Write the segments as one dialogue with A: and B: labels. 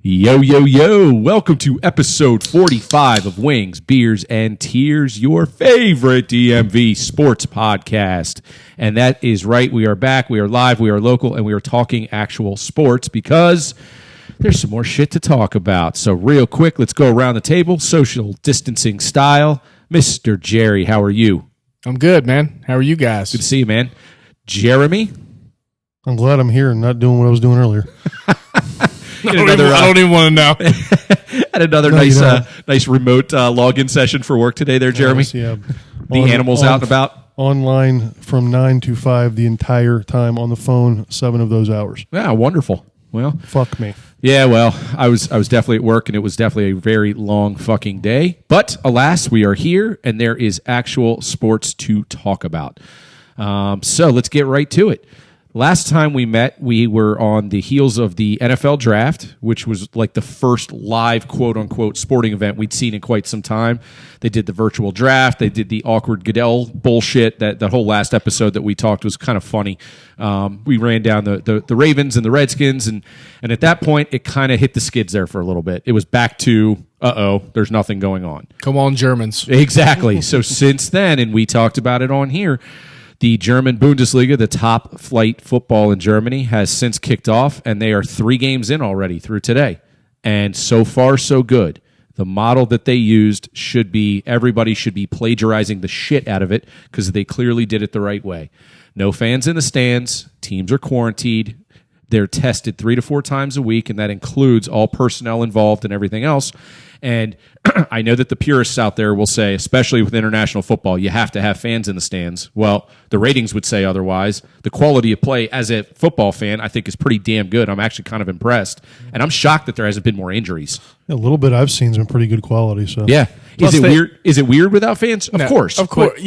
A: Yo, yo, yo. Welcome to episode 45 of Wings, Beers, and Tears, your favorite DMV sports podcast. And that is right. We are back. We are live. We are local. And we are talking actual sports because there's some more shit to talk about. So real quick, let's go around the table, social distancing style. Mr. Jerry, how are you?
B: I'm good, man. How are you guys?
A: Good to see you, man. Jeremy?
C: I'm glad I'm here and not doing what I was doing earlier.
B: I don't even want to know.
A: Had another nice remote login session for work today there, Jeremy.
C: Yeah.
A: The animals out and about.
C: Online from 9 to 5 the entire time, on the phone 7 of those hours.
A: Yeah, wonderful. Well,
C: fuck me.
A: Yeah, well, I was definitely at work, and it was definitely a very long fucking day. But alas, we are here, and there is actual sports to talk about. So let's get right to it. Last time we met, we were on the heels of the NFL draft, which was like the first live quote-unquote sporting event we'd seen in quite some time. They did the virtual draft. They did the awkward Goodell bullshit. That whole last episode that we talked was kind of funny. We ran down the Ravens and the Redskins, and at that point, it kind of hit the skids there for a little bit. It was back to, there's nothing going on.
B: Come on, Germans.
A: Exactly. So since then, and we talked about it on here, the German Bundesliga, the top flight football in Germany, has since kicked off, and they are 3 games in already through today. And so far, so good. The model that they used everybody should be plagiarizing the shit out of it because they clearly did it the right way. No fans in the stands. Teams are quarantined. They're tested 3 to 4 times a week, and that includes all personnel involved and everything else. And I know that the purists out there will say, especially with international football, you have to have fans in the stands. Well, the ratings would say otherwise. The quality of play as a football fan, I think, is pretty damn good. I'm actually kind of impressed. And I'm shocked that there hasn't been more injuries.
C: A little bit I've seen has been pretty good quality. So
A: yeah. Is it weird without fans? Of course. But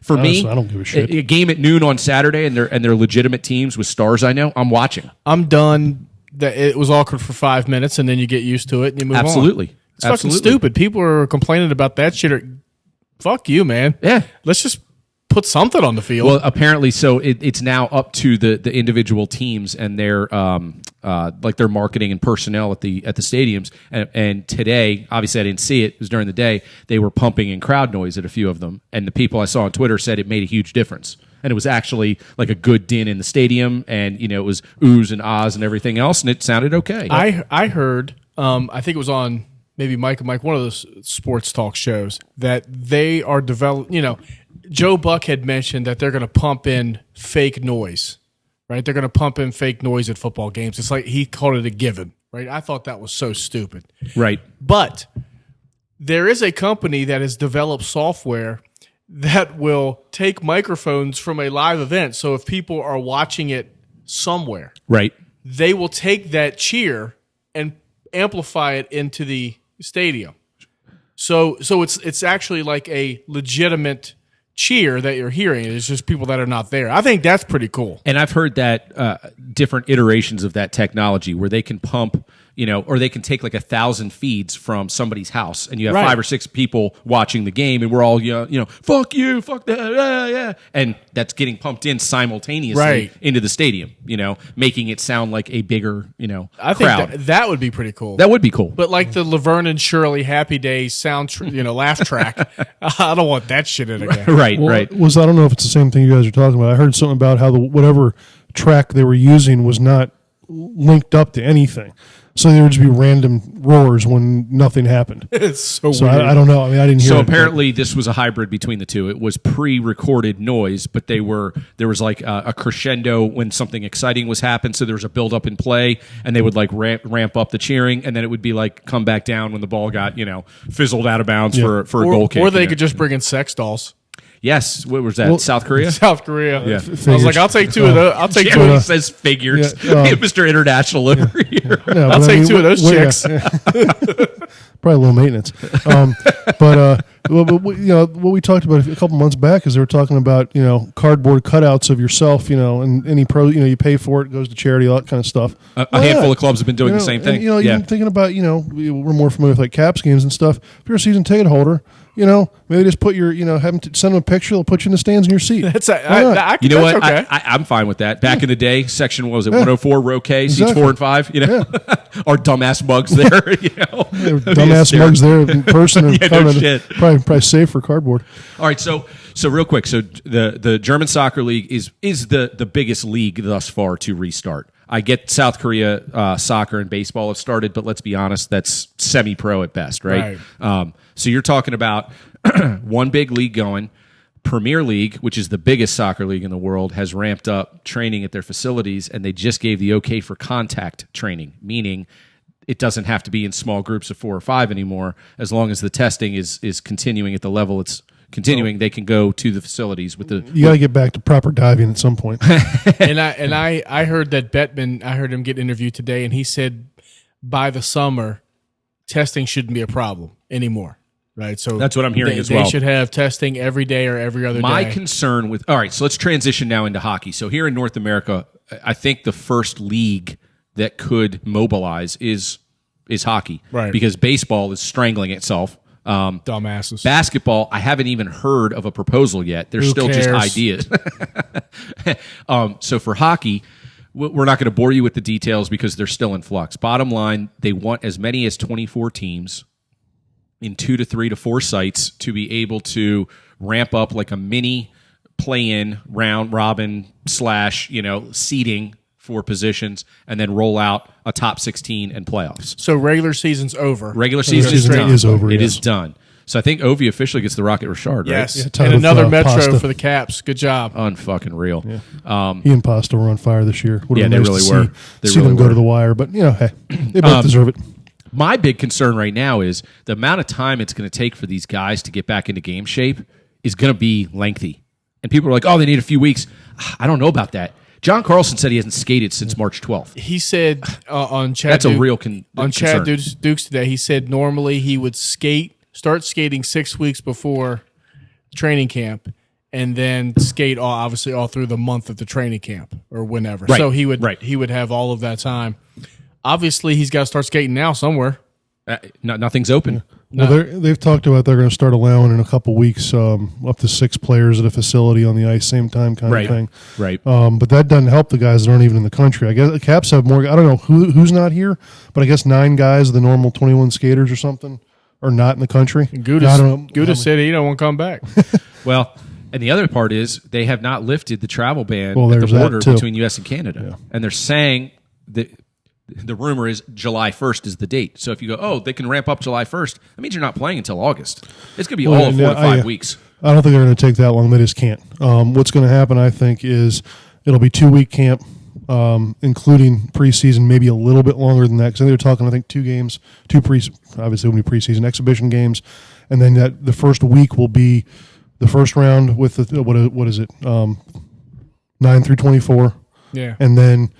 A: for me,
C: I don't give a shit.
A: A game at noon on Saturday and they're legitimate teams with stars I know, I'm watching.
B: I'm done. That it was awkward for 5 minutes, and then you get used to it, and you move on.
A: Absolutely.
B: It's fucking stupid. People are complaining about that shit. Fuck you, man.
A: Yeah.
B: Let's just put something on the field.
A: Well, apparently, so it's now up to the individual teams and their their marketing and personnel at the stadiums. And today, obviously, I didn't see it. It was during the day. They were pumping in crowd noise at a few of them, and the people I saw on Twitter said it made a huge difference. And it was actually like a good din in the stadium, and it was oohs and ahs and everything else, and it sounded okay.
B: I heard, I think it was on maybe Mike and Mike, one of those sports talk shows, that they are developing. Joe Buck had mentioned that they're going to pump in fake noise, right? They're going to pump in fake noise at football games. It's like he called it a given, right? I thought that was so stupid,
A: right?
B: But there is a company that has developed software that will take microphones from a live event. So if people are watching it somewhere,
A: right,
B: they will take that cheer and amplify it into the stadium. So it's actually like a legitimate cheer that you're hearing. It's just people that are not there. I think that's pretty cool.
A: And I've heard that different iterations of that technology where they can pump, or they can take like 1,000 feeds from somebody's house, and you have 5 or 6 people watching the game, and we're all, fuck you, fuck that, yeah. And that's getting pumped in simultaneously into the stadium, making it sound like a bigger,
B: I
A: crowd.
B: think that would be pretty cool.
A: That would be cool.
B: But like the Laverne and Shirley Happy Days sound, laugh track, I don't want that shit in again.
A: Right.
C: I don't know if it's the same thing you guys are talking about. I heard something about how whatever track they were using was not linked up to anything. So there would just be random roars when nothing happened.
B: It's so weird.
C: I don't know. I mean, I didn't hear it.
A: So apparently this was a hybrid between the two. It was pre-recorded noise, but there was like a crescendo when something exciting was happening. So there was a build-up in play, and they would like ramp up the cheering, and then it would be like come back down when the ball got, fizzled out of bounds for a goal kick.
B: Or they could just bring in sex dolls.
A: Yes, what was that?
C: Well,
A: South Korea.
B: South Korea.
A: Yeah.
B: I was like, I'll take 2 of those. I'll take 2 of those.
A: Says figures.
C: Yeah,
A: Mr. International over here.
C: Yeah,
B: I'll take 2 of those chicks.
C: Probably low maintenance. What we talked about a couple months back is they were talking about cardboard cutouts of yourself, and any you pay for it, goes to charity, all that kind of stuff.
A: A handful of clubs have been doing the same thing.
C: And, even thinking about we're more familiar with like Caps games and stuff. If you're a season ticket holder, maybe just put your, have them send them a picture. They'll put you in the stands in your seat.
B: That's
A: You know what?
B: Okay.
A: I'm fine with that. Back in the day, section what was it 104, row K, seats 4 and 5. Our dumbass mugs there.
C: They were dumbass mugs there in person.
A: Yeah, no shit.
C: Probably safe for cardboard.
A: All right, so real quick, so the German Soccer League is the biggest league thus far to restart. I get South Korea soccer and baseball have started, but let's be honest, that's semi-pro at best, right? So you're talking about one big league going. Premier League, which is the biggest soccer league in the world, has ramped up training at their facilities, and they just gave the okay for contact training, meaning it doesn't have to be in small groups of 4 or 5 anymore. As long as the testing is continuing at the level it's continuing, they can go to the facilities with the.
C: You got to get back to proper diving at some point.
B: and I heard that Bettman. I heard him get interviewed today, and he said by the summer, testing shouldn't be a problem anymore. Right, so
A: that's what I'm hearing as well.
B: They should have testing every day or every other day.
A: My concern with all right, so let's transition now into hockey. So here in North America, I think the first league that could mobilize is hockey,
B: right? Because
A: baseball is strangling itself.
B: Dumbasses.
A: Basketball, I haven't even heard of a proposal yet. There's still just ideas. So for hockey, we're not going to bore you with the details because they're still in flux. Bottom line, they want as many as 24 teams in 2 to 3 to 4 sites to be able to ramp up like a mini play-in round robin / seeding for positions, and then roll out a top 16 and playoffs.
B: So regular season's over.
A: Regular season is done. It is done. So I think Ovi officially gets the Rocket Richard, right?
B: Yes,
C: Yeah,
B: and another Metro
C: Pasta.
B: for the Caps. Good job.
A: Unfucking real.
C: Yeah. He and Pasta were on fire this year.
A: Yeah, they really were.
C: See them go to the wire, but hey, they both deserve it.
A: My big concern right now is the amount of time it's going to take for these guys to get back into game shape is going to be lengthy. And people are like, oh, they need a few weeks. I don't know about that. John Carlson said he hasn't skated since March 12th.
B: He said on Chad
A: That's a real
B: on
A: concern.
B: Chad Dukes today, he said normally he would start skating 6 weeks before training camp, and then skate obviously all through the month of the training camp or whenever.
A: Right.
B: So he would have all of that time. Obviously, he's got to start skating now somewhere.
A: Nothing's open.
C: Well, they've talked about they're going to start allowing in a couple weeks up to 6 players at a facility on the ice, same time kind of thing.
A: Right.
C: But that doesn't help the guys that aren't even in the country. I guess the Caps have more. I don't know who's not here, but I guess 9 guys, the normal 21 skaters or something, are not in the country.
B: Gouda said he don't want to come back.
A: Well, and the other part is they have not lifted the travel ban
C: Well,
A: at the
C: there's that,
A: border
C: too.
A: between U.S. and Canada. Yeah. And they're saying that the rumor is July 1st is the date. So if you go, oh, they can ramp up July 1st, that means you're not playing until August. It's going to be all of 4 to 5 weeks.
C: I don't think they're going to take that long. They just can't. What's going to happen, I think, is it'll be 2-week camp, including preseason, maybe a little bit longer than that. Because they're talking, I think, 2 games, obviously it will be preseason exhibition games, and then the first week will be the first round with the what is it, 9 through 24, and then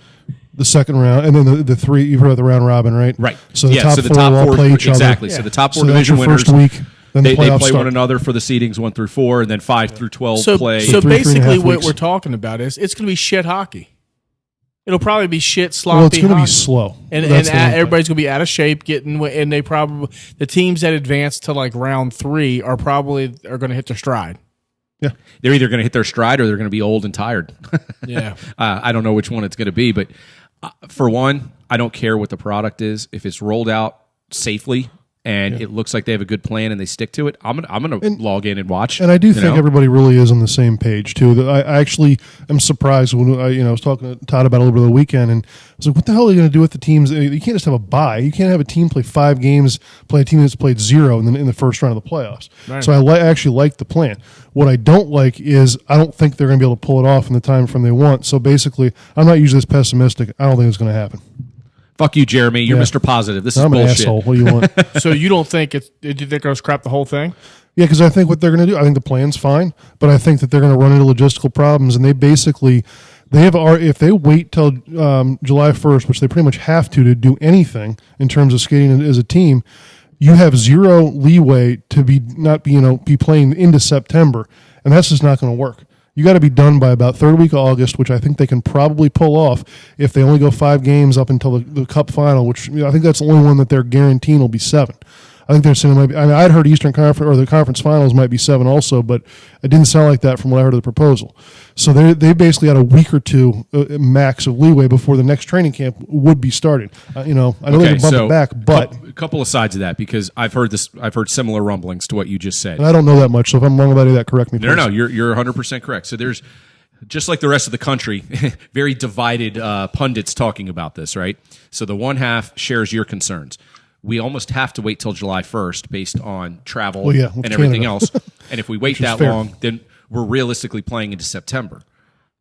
C: the second round, and then the 3. You've heard about the round robin, right?
A: Right.
C: So the top 4 will all play each other.
A: Exactly. So the top 4
C: So that's
A: division
C: your
A: winners.
C: first week. Then
A: They
C: the playoffs
A: play
C: start.
A: one another for the seedings 1 through 4, and then 5 through 12 play.
B: So
C: 3.5
B: basically, what
C: weeks.
B: we're talking about is it's going to be shit hockey. It'll probably be shit sloppy.
C: Well, it's going to be
B: hockey.
C: slow.
B: And
C: That's the one thing.
B: everybody's going to be out of shape, and they probably the teams that advance to like round 3 are going to hit their stride.
C: Yeah.
A: They're either going to hit their stride or they're going to be old and tired.
B: Yeah.
A: I don't know which one it's going to be, but for one, I don't care what the product is. If it's rolled out safely and it looks like they have a good plan and they stick to it, I'm gonna log in and watch.
C: And I do think everybody really is on the same page too. I actually am surprised when I was talking to Todd about it over the weekend, and I was like, "What the hell are you going to do with the teams? You can't just have a bye. You can't have a team play 5 games, play a team that's played 0 in the first round of the playoffs."
B: Right.
C: So I actually like the plan. What I don't like is I don't think they're going to be able to pull it off in the time frame they want. So basically, I'm not usually this pessimistic. I don't think it's going to happen.
A: Fuck you, Jeremy. You're
C: Yeah.
A: Mr. Positive. This is
C: I'm an
A: bullshit.
C: asshole. What do you want?
B: So you don't think they're going to scrap the whole thing?
C: Yeah, because I think what they're going to do, I think the plan's fine, but I think that they're going to run into logistical problems, and if they wait till July 1st, which they pretty much have to do anything in terms of skating as a team, you have 0 leeway to be playing into September, and that's just not going to work. You got to be done by about 3rd week of August, which I think they can probably pull off if they only go 5 games up until the Cup final, which I think that's the only one that they're guaranteeing will be 7. I think they're saying it might be. I mean, I'd heard Eastern Conference or the conference finals might be 7 also, but it didn't sound like that from what I heard of the proposal. So they basically had a week or two max of leeway before the next training camp would be starting. I know they can bump it back, but
A: a couple of sides of that, because I've heard similar rumblings to what you just said.
C: and I don't know that much. So if I'm wrong about any of that, correct me. Please.
A: No, you're 100% correct. So there's, just like the rest of the country, very divided pundits talking about this, right? So the one half shares your concerns. We almost have to wait till July 1st based on travel
C: with
A: and everything
C: Canada.
A: else. And if we wait that
C: fair.
A: long, then we're realistically playing into September.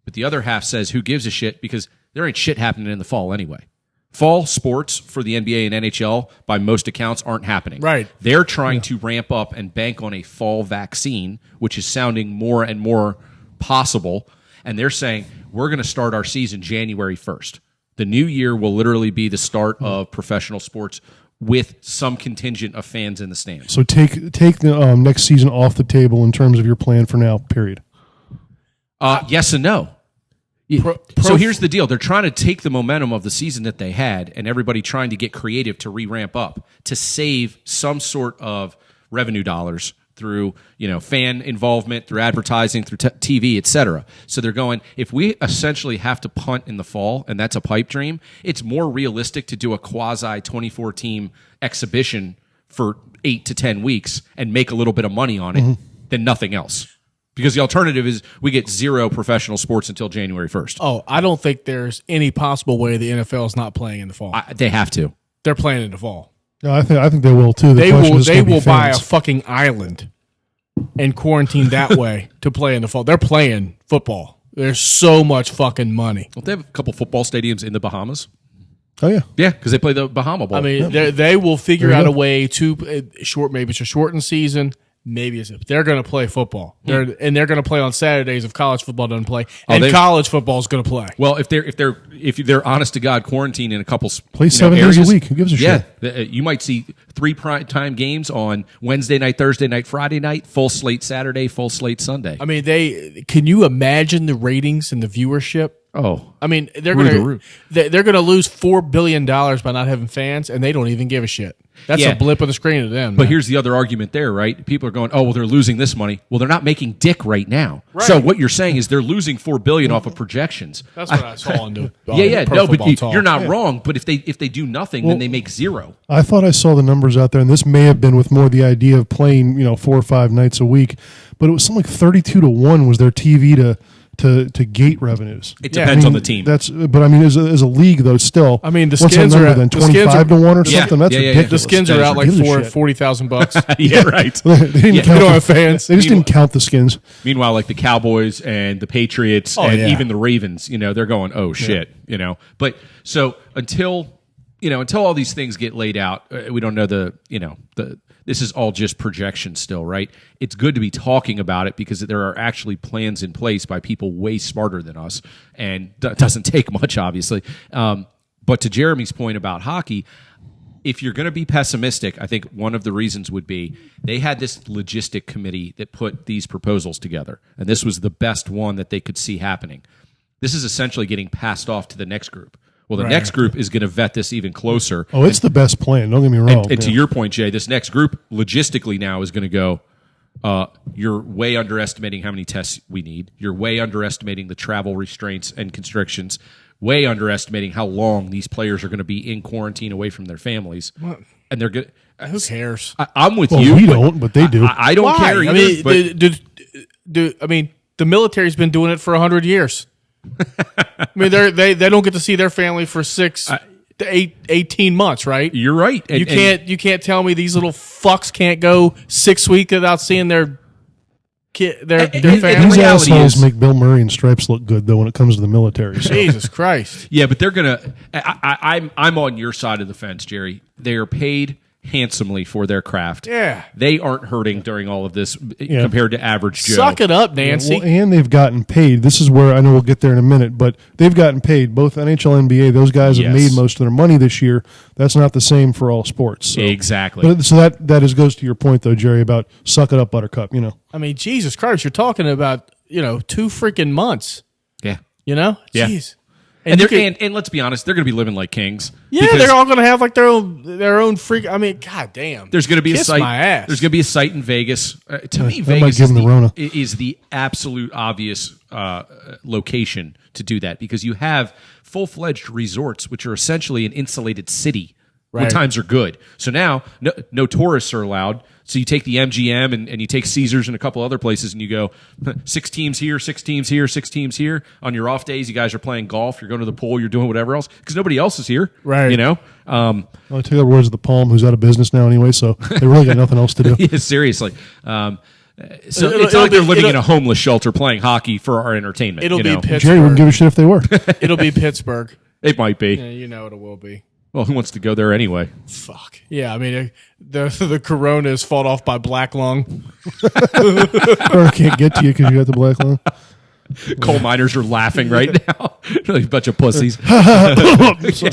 A: But the other half says, who gives a shit? Because there ain't shit happening in the fall anyway. Fall sports for the NBA and NHL, by most accounts, aren't happening.
B: Right.
A: They're trying to ramp up and bank on a fall vaccine, which is sounding more and more possible. And they're saying, we're going to start our season January 1st. The new year will literally be the start of professional sports with some contingent of fans in the stands.
C: So take the next season off the table in terms of your plan for now. Period.
A: Yes and no. So here's the deal. They're trying to take the momentum of the season that they had and everybody trying to get creative to re-ramp up, to save some sort of revenue dollars through, fan involvement, through advertising, through TV, et cetera. So they're going, if we essentially have to punt in the fall, and that's a pipe dream, it's more realistic to do a quasi 24-team exhibition for 8 to 10 weeks and make a little bit of money on it than nothing else. Because the alternative is we get zero professional sports until January 1st.
B: Oh, I don't think there's any possible way the NFL is not playing in the fall.
A: They have to.
B: They're playing in the fall.
C: No, I think they will too.
B: They will buy a fucking island and quarantine that way to play in the fall. They're playing football. There's so much fucking money.
A: Don't they have a couple football stadiums in the Bahamas?
C: Oh yeah,
A: Yeah, because they play the Bahama Bowl.
B: I mean, they will figure
C: There you
B: out a
C: go.
B: way to maybe it's a shortened season. Maybe it's they're going to play football. They're going to play on Saturdays if college football doesn't play, and college football is going to play.
A: well, if they're honest to God quarantined in a couple
C: play 7 days
A: areas,
C: a week. Who gives a shit?
A: Yeah, you might see 3 primetime games on Wednesday night, Thursday night, Friday night, full slate Saturday, full slate Sunday.
B: I mean, can you imagine the ratings and the viewership?
A: Oh,
B: I mean, they're
A: Through the
B: going
A: roof.
B: to they're going to lose $4 billion by not having fans, and they don't even give a shit. That's
A: Yeah.
B: a blip on the screen to them.
A: but
B: man.
A: here's the other argument there, right? People are going, oh, well, they're losing this money. Well, they're not making dick right now.
B: Right.
A: So what you're saying is they're losing $4 billion off of projections.
B: That's what I saw on the
A: Yeah,
B: Pro
A: no, but
B: Football Talk.
A: you're not wrong. But if they do nothing, then they make zero.
C: I thought I saw the numbers out there, and this may have been with more the idea of playing, 4 or 5 nights a week, but it was something like 32-1 was their TV to gate revenues.
A: It
B: Yeah.
A: depends
C: I
A: on
C: mean,
A: the team.
C: But I mean, as a league though, still.
B: I mean, the
C: what's that
B: Skins
C: number
B: are
C: then?
B: the Skins are-
C: 25-1 or
A: Yeah.
C: something. That's
A: Yeah, yeah, yeah.
C: ridiculous.
B: The Skins are out like
C: Who gives a shit?
B: $40,000.
A: Yeah, right.
C: they didn't
A: Yeah.
C: count
B: You don't
C: the-
B: have fans.
C: They just didn't count the Skins.
A: Meanwhile, like the Cowboys and the Patriots
B: Oh,
A: and
B: yeah.
A: even the Ravens, they're going, oh shit, But so until all these things get laid out, we don't know this is all just projection still, right? It's good to be talking about it because there are actually plans in place by people way smarter than us, and it doesn't take much, obviously. But to Jeremy's point about hockey, if you're going to be pessimistic, I think one of the reasons would be they had this logistic committee that put these proposals together, and this was the best one that they could see happening. This is essentially getting passed off to the next group. Well, the next group is going to vet this even closer.
C: Oh, it's the best plan. Don't get me wrong.
A: And to your point, Jay, this next group logistically now is going to go, you're way underestimating how many tests we need. You're way underestimating the travel restraints and constrictions, way underestimating how long these players are going to be in quarantine away from their families. And they're going
B: Who cares?
A: I'm with
C: Well,
A: you.
C: we don't, but they do.
A: I don't
B: Why?
A: care either.
B: I mean,
A: but
B: the military's been doing it for 100 years. I mean, they don't get to see their family for 6 to 18 months, right?
A: you're right. And,
B: You can't tell me these little fucks can't go 6 weeks without seeing their kid, their
A: and
B: family.
C: These
A: reality
C: assholes
A: is-
C: make Bill Murray and Stripes look good though when it comes to the military. So.
B: Jesus Christ!
A: Yeah, but they're gonna. I'm on your side of the fence, Jerry. They are paid handsomely for their craft.
B: Yeah.
A: They aren't hurting during all of this compared to average Joe.
B: Suck it up, Nancy.
C: Well, and they've gotten paid. This is where I know we'll get there in a minute, but they've gotten paid. Both NHL and NBA, those guys have
A: Yes.
C: made most of their money this year. That's not the same for all sports. So.
A: Exactly.
C: But, so that goes to your point, though, Jerry, about suck it up, Buttercup.
B: I mean, Jesus Christ, you're talking about 2 freaking months.
A: Yeah.
B: Yeah.
A: Yeah.
B: Jeez.
A: And
B: you
A: they're
B: could-
A: and let's be honest, they're going to be living like kings.
B: yeah,
A: because
B: they're all going to have like their own freak. I mean, god damn.
A: there's going to be a
B: Kiss
A: site.
B: my ass.
A: There's going to be a site in Vegas. To me,
C: That might
A: Vegas
C: give
A: is
C: them the Rona.
A: is the absolute obvious location to do that because you have full-fledged resorts, which are essentially an insulated city when
B: Right.
A: times are good. So now no tourists are allowed. So you take the MGM and you take Caesars and a couple other places and you go 6 teams here, 6 teams here, 6 teams here. On your off days, you guys are playing golf, you're going to the pool, you're doing whatever else because nobody else is here.
B: Right.
A: You know?
C: I'll take the words of the Palm, who's out of business now anyway, so they really got nothing else to do.
A: Yeah, seriously. So it's not
B: it'll
A: like they're
B: be-
A: living in
B: it'll-
A: a homeless shelter playing hockey for our entertainment.
B: It'll
A: you
B: be
A: know?
B: Pittsburgh.
C: Jerry wouldn't give a shit if they were.
B: It'll be Pittsburgh.
A: It might be.
B: Yeah, you know it will be.
A: Well, who wants to go there anyway?
B: Fuck. Yeah, I mean, the corona is fought off by black lung.
C: Or can't get to you because you got the black lung.
A: Coal miners are laughing right now. Like a bunch of pussies.
B: All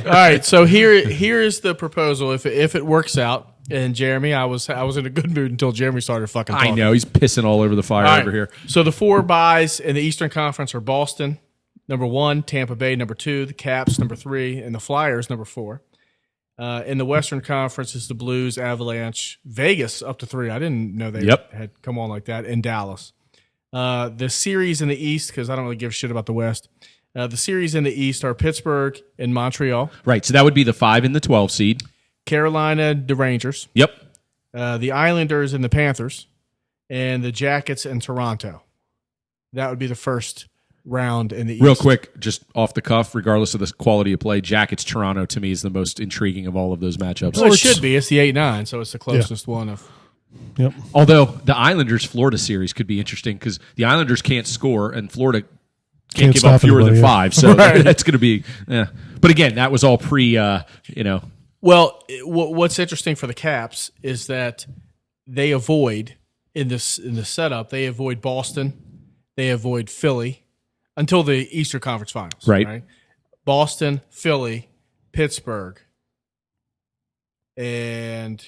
B: right, so here's the proposal. If it works out, and Jeremy, I was in a good mood until Jeremy started fucking talking.
A: I know. He's pissing all over the fire
B: All right,
A: over here.
B: So the 4 buys in the Eastern Conference are Boston, number 1, Tampa Bay, number 2, the Caps, number 3, and the Flyers, number 4. In the Western Conference is the Blues, Avalanche, Vegas up to 3. I didn't know they
A: Yep.
B: had come on like that, and Dallas. The series in the East, because I don't really give a shit about the West. The series in the East are Pittsburgh and Montreal,
A: Right. So that would be the 5 and the 12 seed.
B: Carolina, the Rangers,
A: Yep.
B: the Islanders and the Panthers, and the Jackets and Toronto. That would be the first round in the East.
A: Real quick, just off the cuff, regardless of the quality of play, Jackets Toronto to me is the most intriguing of all of those matchups.
B: Well, it should be. It's the 8-9, so it's the closest one of.
C: Yep.
A: Although the Islanders Florida series could be interesting because the Islanders can't score and Florida can't give up
C: stop
A: fewer than
C: anybody,
A: 5.
C: yeah.
A: So
B: Right.
A: that's going to be. Yeah. But again, that was all pre. You know.
B: Well, what's interesting for the Caps is that they avoid in the setup. They avoid Boston, they avoid Philly until the Eastern Conference Finals.
A: Right.
B: Boston, Philly, Pittsburgh, and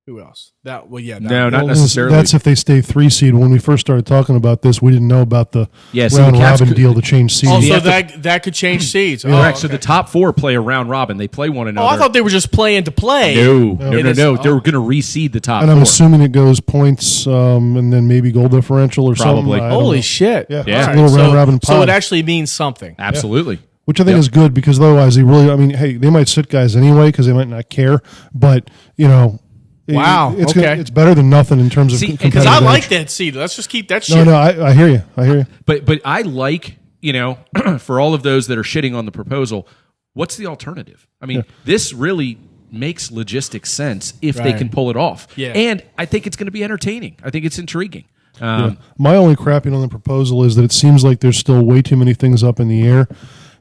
B: who else? That well, yeah.
A: No, not
C: Well,
A: necessarily.
C: That's if they stay 3 seed. When we first started talking about this, we didn't know about the
A: Yeah, so
C: round
A: the Caps
C: robin
A: could-
C: deal to change seeds.
B: Also,
A: have
B: that could change seeds.
A: Correct. So
B: okay.
A: the top 4 play a round robin. They play one another.
B: I thought they were just playing to play.
A: No.
B: It is-
A: They're going to reseed the top
C: and I'm
A: 4.
C: assuming it goes points and then maybe goal differential or
A: Probably.
C: something. I don't
B: Holy
C: know.
B: shit!
C: Yeah,
A: Yeah.
C: it's a little round robin
B: So it
C: pie.
B: actually means something.
A: Absolutely.
C: Which I think is good because otherwise they really, I mean, hey, they might sit guys anyway because they might not care, but, you know.
B: Wow,
C: It's
B: okay.
C: it's better than nothing in terms of
A: See,
C: competitive
B: Because I like
C: edge.
B: that seed. Let's just keep that shit.
C: No, I hear you. I hear you.
A: But I like, you know, for all of those that are shitting on the proposal, what's the alternative? I mean, this really makes logistic sense if they
B: Right.
A: can pull it off.
B: Yeah.
A: And I think it's going to be entertaining. I think it's intriguing.
C: My only crapping on the proposal is that it seems like there's still way too many things up in the air.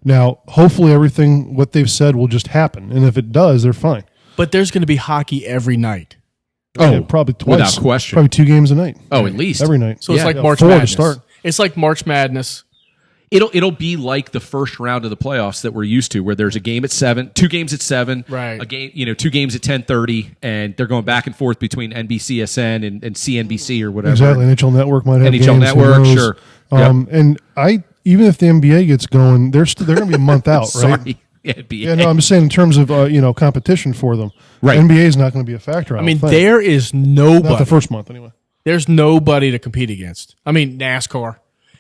C: Now, hopefully everything, what they've said will just happen. And if it does, they're fine.
B: But there's going to be hockey every night.
C: Yeah, probably twice.
A: without question.
C: Probably 2 games a night.
A: Oh, at least.
C: Every night.
B: So it's
A: Yeah.
B: like
C: Yeah,
B: March
C: 4 to
B: Madness.
C: start.
B: It's like March Madness.
A: It'll be like the first round of the playoffs that we're used to, where there's a game at 7, 2 games at 7,
B: Right.
A: a game, 2 games at 10:30, and they're going back and forth between NBCSN and CNBC or whatever.
C: Exactly. NHL Network might have
A: NHL
C: games, who
A: Network,
C: knows?
A: sure.
C: And even if the NBA gets going, they're going to be a month out, right?
A: Sorry, NBA.
C: Yeah, no, I'm just saying in terms of competition for them.
A: Right.
C: NBA is not going to be a factor.
B: I mean,
C: don't think.
B: there is
C: not the
B: nobody.
C: first month anyway.
B: There's nobody to compete against. I mean, NASCAR.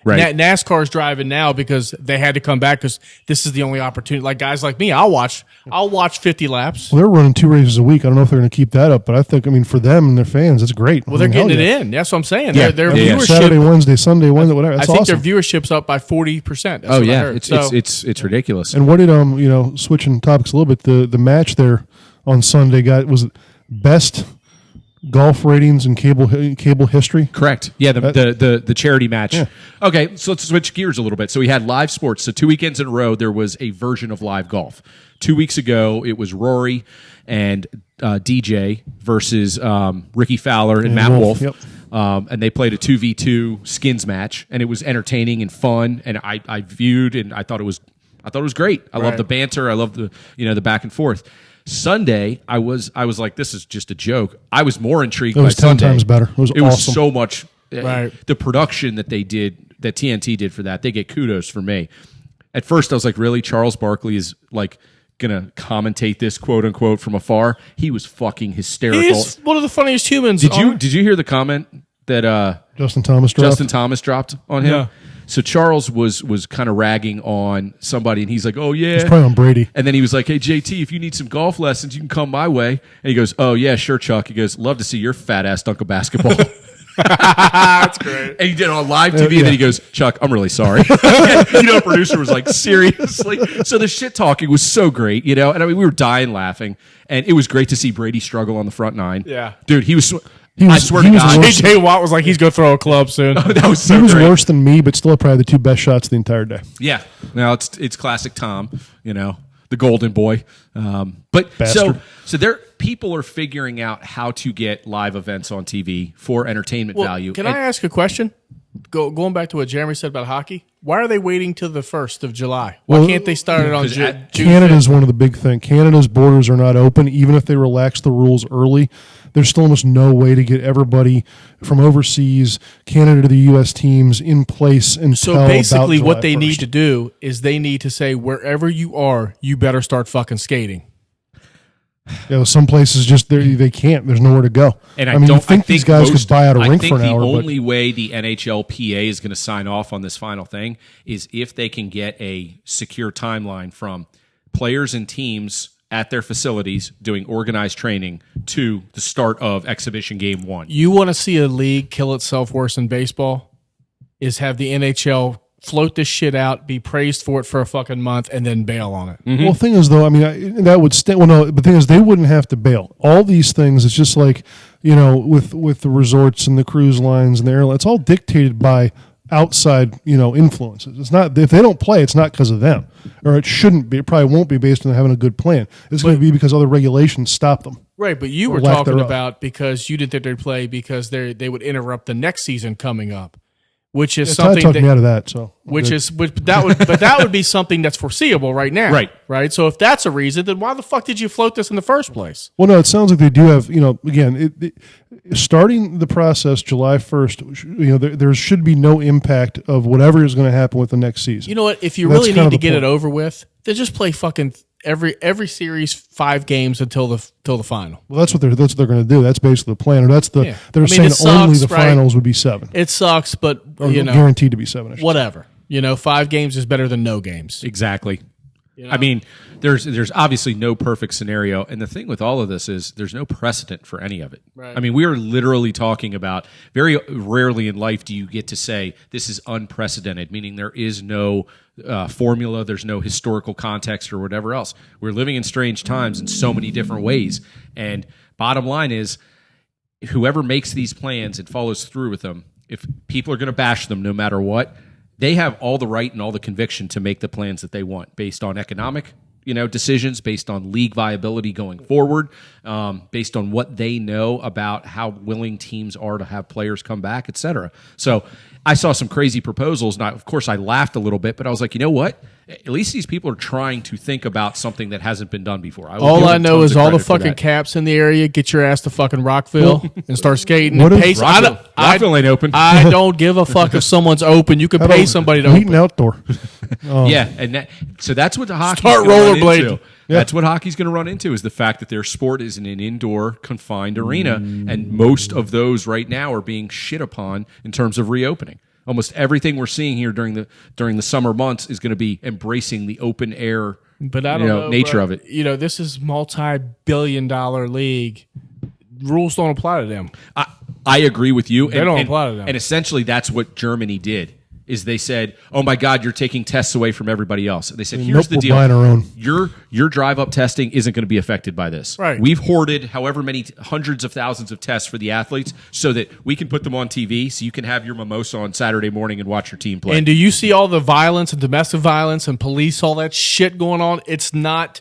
A: Right.
B: NASCAR's driving now because they had to come back because this is the only opportunity. Like guys like me, I'll watch 50 laps.
C: Well, they're running 2 races a week. I don't know if they're going to keep that up, but I think, for them and their fans, it's great.
B: Well, they're getting it in. That's what I'm saying.
A: Yeah.
B: Their
A: Yeah.
B: viewership.
C: Saturday, Wednesday, Sunday, Wednesday, whatever. That's
B: I think
C: awesome.
B: their viewership's up by 40%.
A: Oh
B: what I
A: yeah,
B: heard.
A: it's
B: So-
A: it's ridiculous.
C: And what did switching topics a little bit, the match there on Sunday was best golf ratings in cable history.
A: Correct. Yeah, the charity match.
C: Yeah.
A: Okay, so let's switch gears a little bit. So we had live sports. So 2 weekends in a row, there was a version of live golf. 2 weeks ago, it was Rory and DJ versus Ricky Fowler and Matt Wolf.
C: Yep.
A: And they played a 2v2 skins match, and it was entertaining and fun. And I viewed, and I thought it was great. I love
B: Right.
A: the banter. I love the back and forth. Sunday, I was like, this is just a joke. I was more intrigued.
C: It was
A: by
C: 10
A: Sunday.
C: times better. It was awesome.
A: so much.
B: Right.
A: The production that they did, that TNT did for that, they get kudos for me. At first, I was like, really? Charles Barkley is like gonna commentate this quote unquote from afar? He was fucking hysterical.
B: He's one of the funniest humans.
A: Did you hear the comment that
C: Justin Thomas
A: dropped on him?
B: Yeah.
A: So Charles was kind of ragging on somebody, and he's like, "Oh yeah,"
C: It's probably on Brady.
A: and then he was like, "Hey JT, if you need some golf lessons, you can come my way." And he goes, "Oh yeah, sure, Chuck." He goes, "Love to see your fat ass dunk a basketball."
B: That's great.
A: And he did it on live TV,
C: yeah.
A: and then he goes, "Chuck, I'm really sorry." Producer was like, "Seriously?" So the shit talking was so great, and I mean, we were dying laughing, and it was great to see Brady struggle on the front nine.
B: Yeah.
A: Dude, I swear
C: he
A: to
C: was
A: God,
C: worse.
B: JJ Watt was like, he's going to throw a club soon.
A: that was so
C: He was
A: great.
C: worse than me, but still probably the two best shots the entire day.
A: Yeah. Now it's classic Tom, the golden boy. But
C: Bastard.
A: so people are figuring out how to get live events on TV for entertainment value.
B: Can I ask a question? Going back to what Jeremy said about hockey, why are they waiting till the 1st of July? Why
C: Well,
B: can't they start it on June?
C: Canada's one of the big things. Canada's borders are not open. Even if they relax the rules early, there's still almost no way to get everybody from overseas, Canada to the U.S. teams in place until
B: So basically,
C: about
B: what they
C: July
B: need
C: 1st.
B: to do is they need to say, wherever you are, you better start fucking skating.
C: Some places just they can't. There's nowhere to go.
A: And
C: I mean, you think these guys could buy out a rink for an hour,
A: the
C: but
A: only way the NHLPA is going to sign off on this final thing is if they can get a secure timeline from players and teams at their facilities doing organized training to the start of exhibition game 1.
B: You want to see a league kill itself worse than baseball? Is have the NHL float this shit out, be praised for it for a fucking month, and then bail on it.
C: Well, the thing is, though, I mean, that would stay. Well, no, but the thing is, they wouldn't have to bail. All these things, it's just like, with the resorts and the cruise lines and the airlines, it's all dictated by outside, influences. It's not, if they don't play, it's not because of them, or it shouldn't be. It probably won't be based on having a good plan. It's going to be because other regulations stop them.
B: Right, but you were
C: lack
B: talking
C: thereof.
B: about because you didn't think they'd play because they would interrupt the next season coming up, which is
C: Todd
B: something
C: talked me
B: that,
C: out of that. So
B: that would be something that's foreseeable right now.
A: Right.
B: So if that's a reason, then why the fuck did you float this in the first place?
C: Well, no, it sounds like they do have, again, starting the process July 1st, there should be no impact of whatever is going to happen with the next season.
B: You know what? If you
C: That's
B: really
C: kind
B: need
C: of
B: to
C: the
B: get it
C: point.
B: over with, then just play fucking every series 5 games until the final.
C: Well, that's what they're going to do. That's basically the plan. Or that's the
B: Yeah.
C: they're
B: I mean,
C: saying
B: it
C: only
B: sucks,
C: the
B: right?
C: finals would be 7,
B: It sucks, but
C: or
B: you know,
C: guaranteed to be 7. I should say.
B: whatever. 5 games is better than no games.
A: Exactly. I mean, there's obviously no perfect scenario, and the thing with all of this is there's no precedent for any of it.
B: Right.
A: I mean, we are literally talking about very rarely in life do you get to say this is unprecedented, meaning there is no formula, there's no historical context or whatever else. We're living in strange times in so many different ways, and bottom line is whoever makes these plans and follows through with them, if people are going to bash them no matter what, they have all the right and all the conviction to make the plans that they want based on economic, decisions, based on league viability going forward, based on what they know about how willing teams are to have players come back, et cetera. So I saw some crazy proposals, and of course I laughed a little bit, but I was like, you know what? At least these people are trying to think about something that hasn't been done before. will
B: All
A: give
B: I
A: them
B: know
A: tons
B: is
A: of
B: all the
A: credit for
B: fucking
A: that.
B: caps in the area. Get your ass to fucking Rockville and start skating.
C: What
B: And
C: if
B: pay,
A: Rockville ain't open.
B: I don't give a fuck if someone's open. You can
C: How
B: pay
C: about
B: somebody to
C: Wheaton
B: open.
C: Outdoor.
A: Yeah, and so that's what the hockey's
B: Start
A: gonna run
B: rollerblading.
A: into. That's what hockey's going to run into is the fact that their sport is in an indoor confined arena, and most of those right now are being shit upon in terms of reopening. Almost everything we're seeing here during the summer months is going to be embracing the open air,
B: But I don't know
A: nature
B: bro.
A: of it.
B: This is multi-billion-dollar league. Rules don't apply to them.
A: I agree with you.
B: They don't apply to them.
A: And essentially, that's what Germany did. Is they said, "Oh my God, you're taking tests away from everybody else." They said, "Here's
C: Nope,
A: the
C: we're
A: deal:
C: buying our own.
A: Your drive-up testing isn't going to be affected by this.
B: Right.
A: We've hoarded however many hundreds of thousands of tests for the athletes, so that we can put them on TV, so you can have your mimosa on Saturday morning and watch your team play."
B: And do you see all the violence and domestic violence and police, all that shit going on? It's not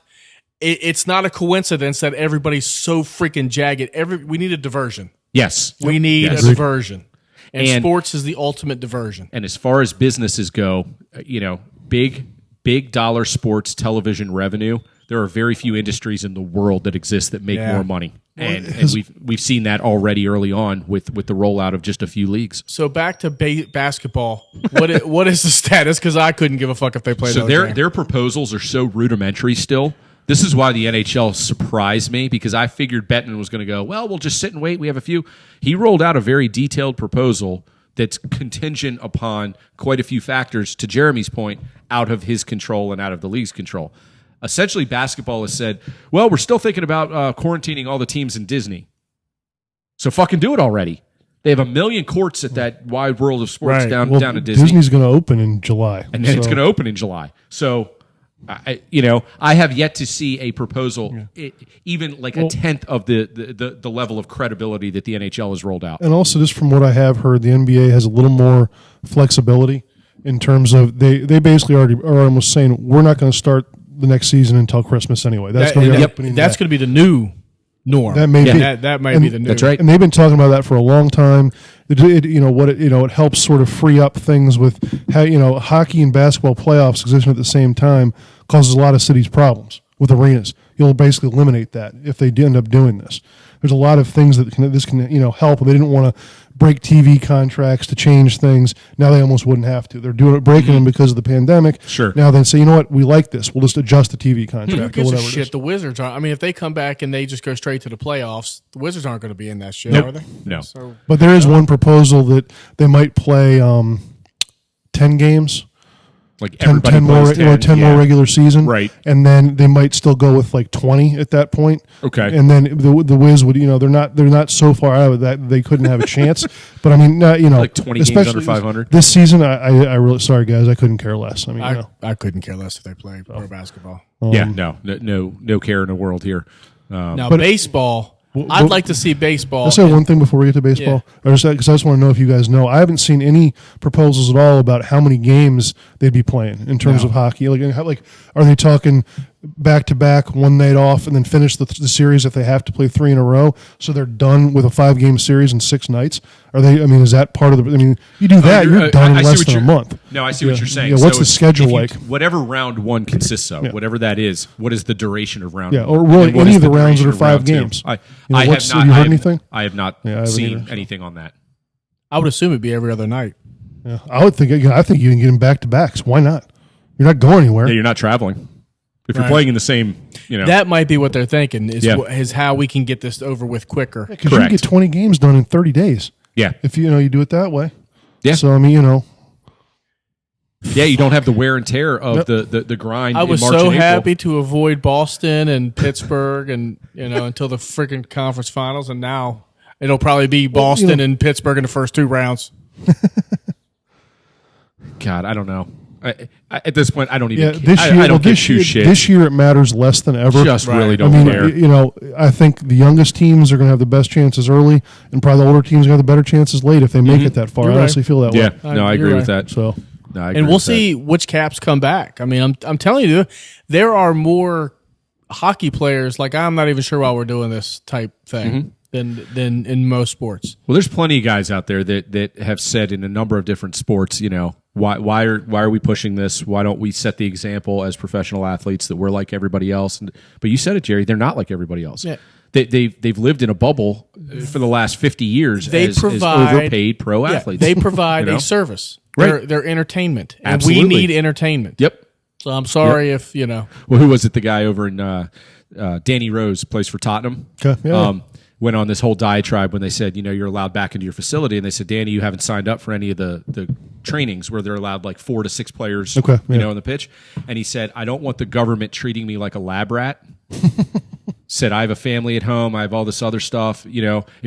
B: a coincidence that everybody's so freaking jagged. We need a diversion.
A: yes,
B: We need
A: Yes.
B: a diversion. And
A: And-
B: sports is the ultimate diversion.
A: And as far as businesses go, big dollar sports television revenue, there are very few industries in the world that exist that make
B: Yeah.
A: more money. And we've seen that already early on with the rollout of just a few leagues.
B: So back to basketball. What is the status? Because I couldn't give a fuck if they played.
A: So their proposals are so rudimentary still. This is why the NHL surprised me, because I figured Bettman was going to go, well, we'll just sit and wait. We have a few. He rolled out a very detailed proposal that's contingent upon quite a few factors, to Jeremy's point, out of his control and out of the league's control. Essentially, basketball has said, well, we're still thinking about quarantining all the teams in Disney. So fucking do it already. They have 1 million courts at that wide world of sports
B: Right.
A: down at Disney.
C: Disney's going to open in July.
A: And then it's going to open in July. So, I have yet to see a proposal, even like a tenth of the level of credibility that the NHL has rolled out.
C: And also, just from what I have heard, the NBA has a little more flexibility in terms of they basically already are almost saying we're not going to start the next season until Christmas anyway. That's going to be opening.
B: That's going to be the new norm.
C: That may be.
B: That might be the new.
A: That's right.
C: And they've been talking about that for a long time. It helps sort of free up things with how hockey and basketball playoffs existing at the same time causes a lot of cities problems with arenas. You'll basically eliminate that if they do end up doing this. There's a lot of things that this can help. They didn't want to break TV contracts to change things. Now they almost wouldn't have to. They're breaking them because of the pandemic.
A: Sure.
C: Now they say, you know what, we like this. We'll just adjust the TV contract
B: Who
C: or
B: gives a
C: whatever.
B: shit? The Wizards are. I mean, if they come back and they just go straight to the playoffs, the Wizards aren't going to be in that shit,
A: Nope.
B: are they?
A: No.
B: So
C: But there is one proposal that they might play 10 games.
A: Like
C: 10
A: everybody
C: more,
A: plays 10.
C: 10 more regular season,
A: Right.
C: And then they might still go with like 20 at that point.
A: Okay.
C: And then the Wiz would, they're not so far out of that they couldn't have a chance. But I mean,
A: Like 20 games
C: especially
A: under 500.
C: this season. I really sorry guys, I couldn't care less. I mean,
B: I couldn't care less if they play pro basketball.
A: Yeah, no care in the world here.
B: Now
C: but-
B: baseball.
C: Well,
B: I'd like to see baseball.
C: I'll say one thing before we get to baseball. Because I just want to know if you guys know. I haven't seen any proposals at all about how many games they'd be playing in terms of hockey. Like, are they talking back to back, one night off, and then finish the series if they have to play 3 in a row? So they're done with a 5-game series in 6 nights. Are they? I mean, is that part of the? I mean, you do that, you're done in less than a month.
A: No, I see what you're saying.
C: Yeah, what's
A: So
C: the schedule
A: if you-
C: like?
A: Whatever round one consists of, whatever that is, what is the duration of round
C: Yeah,
A: one?
C: or really
A: And what
C: any
A: is
C: of the rounds
A: duration
C: that are
A: of round
C: 5
A: two?
C: games.
A: I
C: Have
A: have not.
C: you heard anything?
A: I have not
C: I haven't
A: seen
C: either, so.
A: anything on that.
B: I would assume it'd be every other night.
C: Yeah, I would think. I think you can get them back to backs. Why not? You're not going anywhere.
A: Yeah, you're not traveling. If you're
B: Right.
A: playing in the same,
B: That might be what they're thinking is
A: Yeah.
B: is how we can get this over with quicker.
C: Because you can
A: Correct.
C: get 20 games done in 30 days
A: yeah,
C: if you do it that way.
A: Yeah.
C: So I mean,
A: yeah, you don't have the wear and tear of
C: Nope.
A: the grind.
B: I was
A: in March
B: so
A: and April.
B: happy to avoid Boston and Pittsburgh and until the freaking conference finals, and now it'll probably be Boston and Pittsburgh in the first 2 rounds.
A: God, I don't know. At this point, I don't even.
C: yeah, this year,
A: I don't give two shits.
C: this year it matters less than ever.
A: Just really
C: I
A: don't
C: mean,
A: care.
C: I think the youngest teams are going to have the best chances early, and probably the older teams are going to have the better chances late if they make it that far.
B: You're
C: I honestly
B: right.
C: feel that
A: Yeah,
C: way.
A: no, I
B: You're
A: agree with
B: right.
A: that.
C: So
A: No, I agree
B: And we'll
A: with that.
B: see which caps come back. I mean, I'm telling you, there are more hockey players. Like I'm not even sure why we're doing this type thing than in most sports.
A: Well, there's plenty of guys out there that have said in a number of different sports, why are we pushing this? Why don't we set the example as professional athletes that we're like everybody else? But you said it, Jerry. They're not like everybody else.
B: Yeah.
A: They've lived in a bubble for the last 50 years as overpaid pro athletes.
B: They provide
A: You know?
B: a service.
A: Right.
B: They're entertainment, and
A: Absolutely.
B: we need entertainment.
A: Yep.
B: So I'm sorry if
A: Well, who was it? The guy over in Danny Rose plays for Tottenham.
C: Okay, yeah.
A: Went on this whole diatribe when they said, you're allowed back into your facility, and they said, Danny, you haven't signed up for any of the trainings where they're allowed like 4 to 6 players,
C: Okay, yeah.
A: on the pitch. And he said, I don't want the government treating me like a lab rat. Said, I have a family at home. I have all this other stuff. If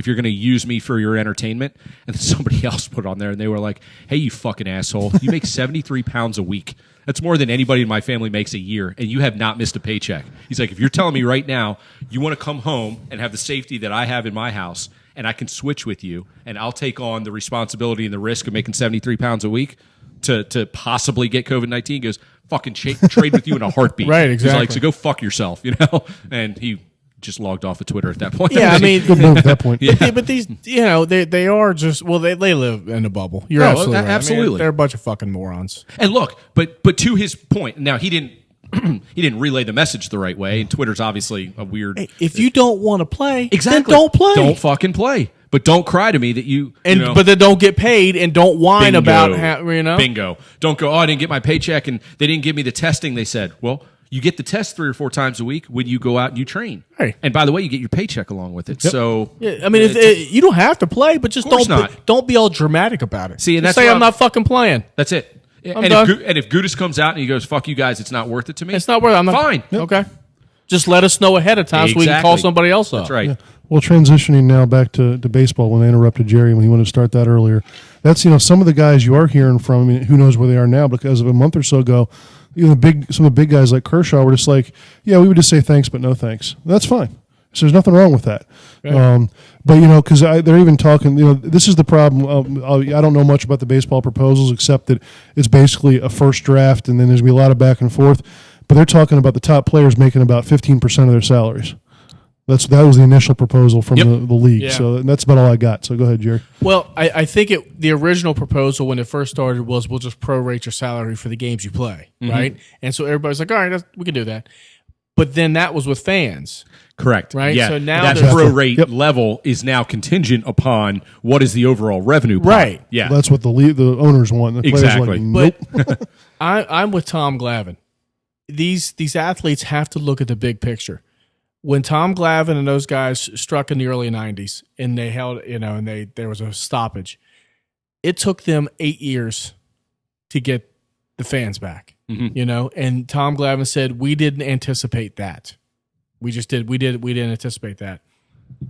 A: you're going to use me for your entertainment. And then somebody else put on there, and they were like, hey, you fucking asshole. You make 73 pounds a week. That's more than anybody in my family makes a year, and you have not missed a paycheck. He's like, if you're telling me right now you want to come home and have the safety that I have in my house, and I can switch with you, and I'll take on the responsibility and the risk of making 73 pounds a week to possibly get COVID-19, he goes, fucking trade with you in a heartbeat.
B: Right,
A: He's like,
B: exactly.
A: so go fuck yourself, And he just logged off of Twitter at that point.
B: Yeah, I mean,
C: Good move at that point.
B: but these, they are just they live in a bubble. You're
A: No,
B: absolutely right. I mean,
A: absolutely.
B: they're a bunch of fucking morons.
A: And look, but to his point, now he didn't he didn't relay the message the right way. And Twitter's obviously a weird.
B: Hey, if you don't want to play,
A: Exactly.
B: then don't play.
A: Don't fucking play. But don't cry to me that
B: But then don't get paid and don't whine
A: bingo,
B: about
A: bingo. Don't go, I didn't get my paycheck and they didn't give me the testing they said. Well, you get the test 3 or 4 times a week when you go out and you train.
B: Hey.
A: And by the way, you get your paycheck along with it. So
B: Yeah, I mean, you don't have to play, but just
A: not.
B: don't be all dramatic about it.
A: See, and
B: Just
A: that's
B: say
A: why
B: I'm not fucking playing.
A: that's it.
B: I'm
A: And
B: done.
A: if Gudis comes out and he goes, fuck you guys, it's not worth it to me.
B: It's not worth it. I'm not
A: Fine.
B: Okay. Just let us know ahead of time so we can call
A: Exactly.
B: somebody else up.
A: That's right.
C: Well, transitioning now back to baseball, when I interrupted Jerry when he wanted to start that earlier, that's some of the guys you are hearing from. I mean, who knows where they are now? Because of a month or so ago, some of the big guys like Kershaw were just like, yeah, we would just say thanks, but no thanks. That's fine. So there's nothing wrong with that.
B: Right.
C: But because they're even talking. This is the problem. I don't know much about the baseball proposals except that it's basically a first draft, and then there's gonna be a lot of back and forth. But they're talking about the top players making about 15% of their salaries. That was the initial proposal from the league.
B: Yeah.
C: So that's about all I got. So go ahead, Jerry.
B: Well, I think the original proposal when it first started was we'll just prorate your salary for the games you play, right? And so everybody's like, all right, we can do that. But then that was with fans.
A: Correct.
B: Right?
A: Yeah.
B: So now
A: that
B: there's-
A: pro rate level is now contingent upon what is the overall revenue pie.
B: Right.
A: Yeah.
C: That's what the owners want. The players
A: Exactly.
C: Like, nope.
B: But I'm with Tom Glavine. These athletes have to look at the big picture. When Tom Glavine and those guys struck in the early 90s and they held, and there was a stoppage, it took them 8 years to get the fans back, and Tom Glavine said, we didn't anticipate that. We didn't anticipate that.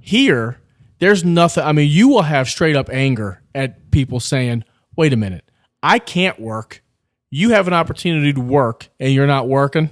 B: Here, there's nothing. I mean, you will have straight up anger at people saying, wait a minute, I can't work. You have an opportunity to work and you're not working.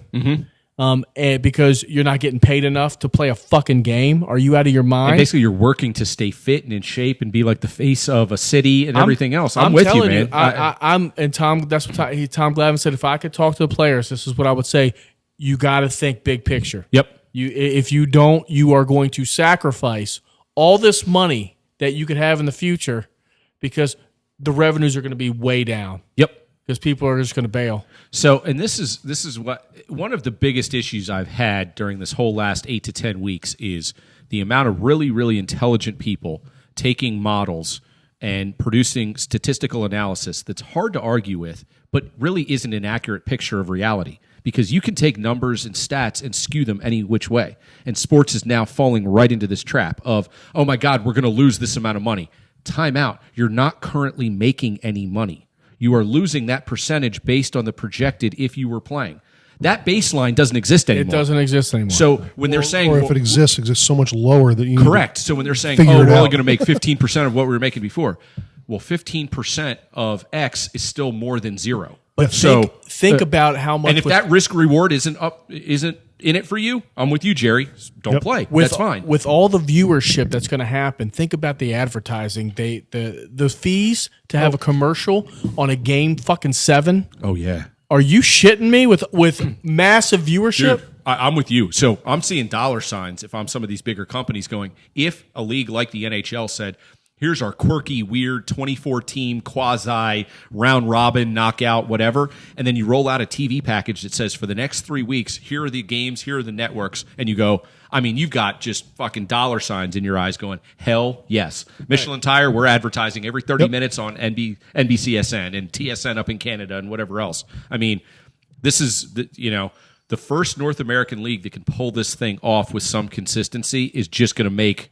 B: And because you're not getting paid enough to play a fucking game. Are you out of your mind?
A: And basically, you're working to stay fit and in shape and be like the face of a city and everything else. I'm with you,
B: telling
A: man.
B: Tom. That's what Tom Glavine said. If I could talk to the players, this is what I would say. You got to think big picture.
A: Yep.
B: If you don't, you are going to sacrifice all this money that you could have in the future because the revenues are going to be way down.
A: Yep.
B: Because people are just going to bail.
A: So, and this is what one of the biggest issues I've had during this whole last 8 to 10 weeks is the amount of really, really intelligent people taking models and producing statistical analysis that's hard to argue with, but really isn't an accurate picture of reality. Because you can take numbers and stats and skew them any which way. And sports is now falling right into this trap of, oh my God, we're going to lose this amount of money. Time out. You're not currently making any money. You are losing that percentage based on the projected if you were playing. That baseline doesn't exist anymore.
B: It doesn't exist anymore.
A: So when they're saying,
C: or if it exists so much lower that you need
A: correct. So when they're saying,
C: figure
A: oh,
C: it
A: we're only
C: out.
A: going to make 15% of what we were making before. Well, 15% of X is still more than zero.
B: but think about how much.
A: And if that risk reward isn't in it for you, I'm with you, Jerry. Don't play. That's fine.
B: With all the viewership that's going to happen, think about the advertising. The fees to have a commercial on a game fucking 7.
A: Oh yeah.
B: Are you shitting me with massive viewership?
A: Dude, I'm with you. So I'm seeing dollar signs if I'm some of these bigger companies going, if a league like the NHL said, here's our quirky, weird 24-team quasi round robin knockout, whatever, and then you roll out a TV package that says for the next 3 weeks, here are the games, here are the networks, and you go, I mean, you've got just fucking dollar signs in your eyes going, hell yes. Michelin Tire, we're advertising every 30 minutes on NBCSN and TSN up in Canada and whatever else. I mean, this is the first North American league that can pull this thing off with some consistency is just going to make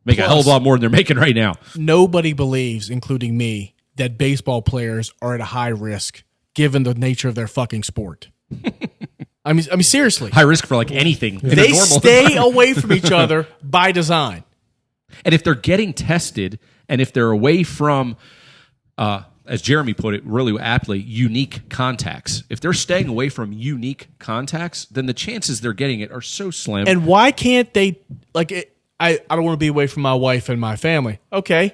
A: a hell of a lot more than they're making right now.
B: Nobody believes, including me, that baseball players are at a high risk given the nature of their fucking sport. I mean, seriously.
A: High risk for like anything. in a
B: They
A: normal
B: stay
A: environment.
B: away from each other by design.
A: And if they're getting tested and if they're away from, as Jeremy put it really aptly, unique contacts, if they're staying away from unique contacts, then the chances they're getting it are so slim.
B: And why can't they, I don't want to be away from my wife and my family. Okay.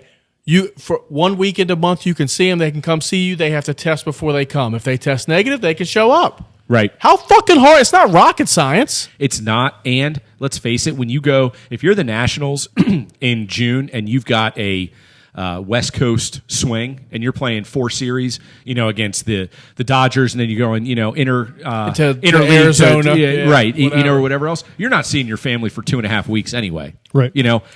B: For 1 weekend a month, you can see them. They can come see you. They have to test before they come. If they test negative, they can show up.
A: right.
B: How fucking hard? It's not rocket science.
A: It's not. And let's face it, when you go, if you're the Nationals in June and you've got a West Coast swing, and you're playing 4 series, against the Dodgers, and then you're going,
B: to
A: Arizona, right,
B: whatever.
A: or whatever else. You're not seeing your family for 2.5 weeks anyway,
C: Right.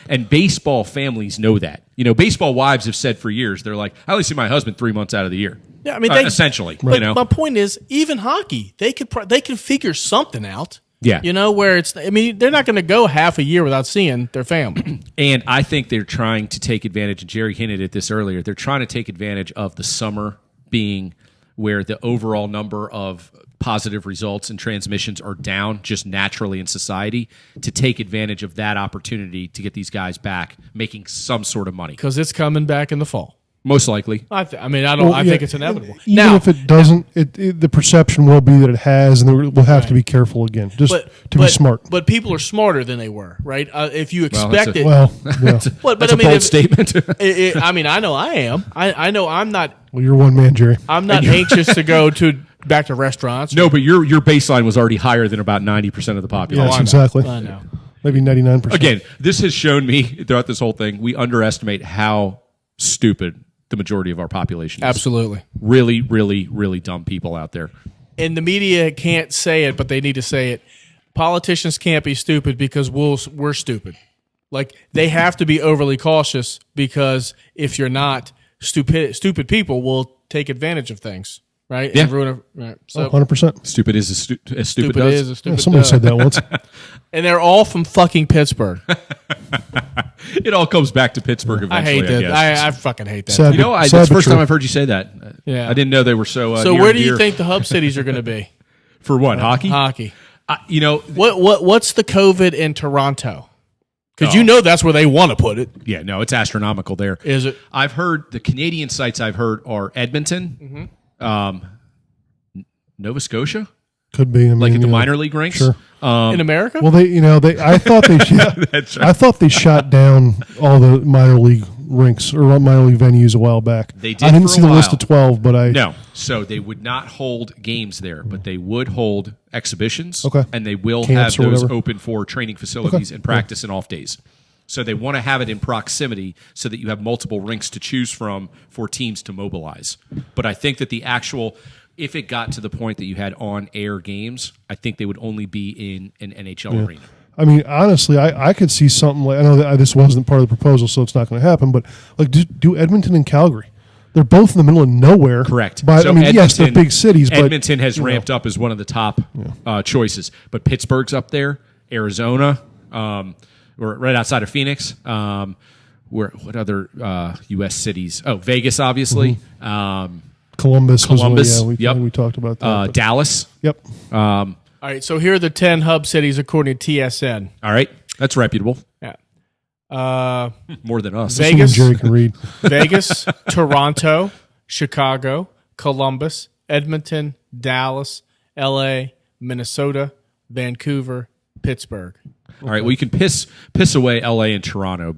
A: And baseball families know that. Baseball wives have said for years, they're like, I only see my husband 3 months out of the year.
B: Yeah, I mean,
A: essentially,
B: But my point is, even hockey, they can figure something out.
A: Yeah.
B: Where they're not going to go half a year without seeing their family.
A: And I think they're trying to take advantage, and Jerry hinted at this earlier, they're trying to take advantage of the summer being where the overall number of positive results and transmissions are down just naturally in society, to take advantage of that opportunity to get these guys back making some sort of money.
B: Because it's coming back in the fall.
A: Most likely.
B: I think it's inevitable.
C: Even
B: Now,
C: if it doesn't, the perception will be that it has, and we'll have to be careful again, just to be smart.
B: But people are smarter than they were, right? If you
A: Well,
B: expect it.
C: Well, yeah.
A: That's a bold statement.
B: I know I am. I know I'm not.
C: Well, you're one man, Jerry.
B: I'm not anxious to go back to restaurants.
A: No, but your baseline was already higher than about 90% of the population.
C: Yes,
B: I know.
C: exactly.
B: I know.
C: Maybe 99%.
A: Again, this has shown me throughout this whole thing, we underestimate how stupid the majority of our population is.
B: Absolutely.
A: Really, really, really dumb people out there.
B: And the media can't say it, but they need to say it. Politicians can't be stupid because we're stupid. Like, they have to be overly cautious, because if you're not, stupid people will take advantage of things, right?
A: Yeah.
B: And ruin it. Right. So
C: 100%.
A: Stupid is as stupid
B: stupid
A: does.
B: is a
C: Yeah,
B: stupid
C: somebody
B: does.
C: said that once.
B: And they're all from fucking Pittsburgh.
A: It all comes back to Pittsburgh
B: I
A: eventually,
B: hate that.
A: guess.
B: I fucking hate that.
C: Sad.
A: You know,
C: Sad
A: that's the
C: but
A: first
C: true.
A: time I've heard you say that.
B: Yeah.
A: I didn't know they were so
B: So
A: near
B: where
A: and
B: do you
A: dear.
B: think the hub cities are going to be?
A: For what, hockey?
B: Hockey. What's the COVID in Toronto? Because that's where they want to put it.
A: Yeah, no, it's astronomical there.
B: Is it?
A: I've heard the Canadian sites I've heard are Edmonton, Nova Scotia,
C: Could be. I mean,
A: like at the
C: you know,
A: minor league rinks.
C: Sure.
B: In America?
C: Well, I thought they
A: That's right.
C: I thought they shot down all the minor league rinks or minor league venues a while back.
A: They did
C: I didn't
A: for a
C: see the list
A: while.
C: of 12, but I
A: No, so they would not hold games there, but they would hold exhibitions.
C: Okay.
A: And they will
C: Camps
A: have
C: or
A: those
C: whatever.
A: open for training facilities and practice and off days. So they want to have it in proximity so that you have multiple rinks to choose from for teams to mobilize. But I think that if it got to the point that you had on-air games, I think they would only be in an NHL arena.
C: I mean, honestly, I could see something like, I know that this wasn't part of the proposal, so it's not going to happen, but like do Edmonton and Calgary. They're both in the middle of nowhere.
A: Correct.
C: But
A: So
C: I mean, yes, they're
A: Edmonton-
C: big cities, but
A: Edmonton has ramped up as one of the top choices. But Pittsburgh's up there, Arizona, we're right outside of Phoenix. What other U.S. cities? Oh, Vegas, obviously.
C: Columbus.
A: Columbus,
C: Was,
A: yep.
C: we talked about that. but-
A: Dallas.
C: Yep.
B: All right, so here are the 10 hub cities according to TSN.
A: All right. That's reputable.
B: Yeah.
A: More than us.
C: Assuming
B: Vegas.
C: Jerry can read.
B: Vegas, Toronto, Chicago, Columbus, Edmonton, Dallas, L.A., Minnesota, Vancouver, Pittsburgh.
A: All right. Well, you can piss away L.A. and Toronto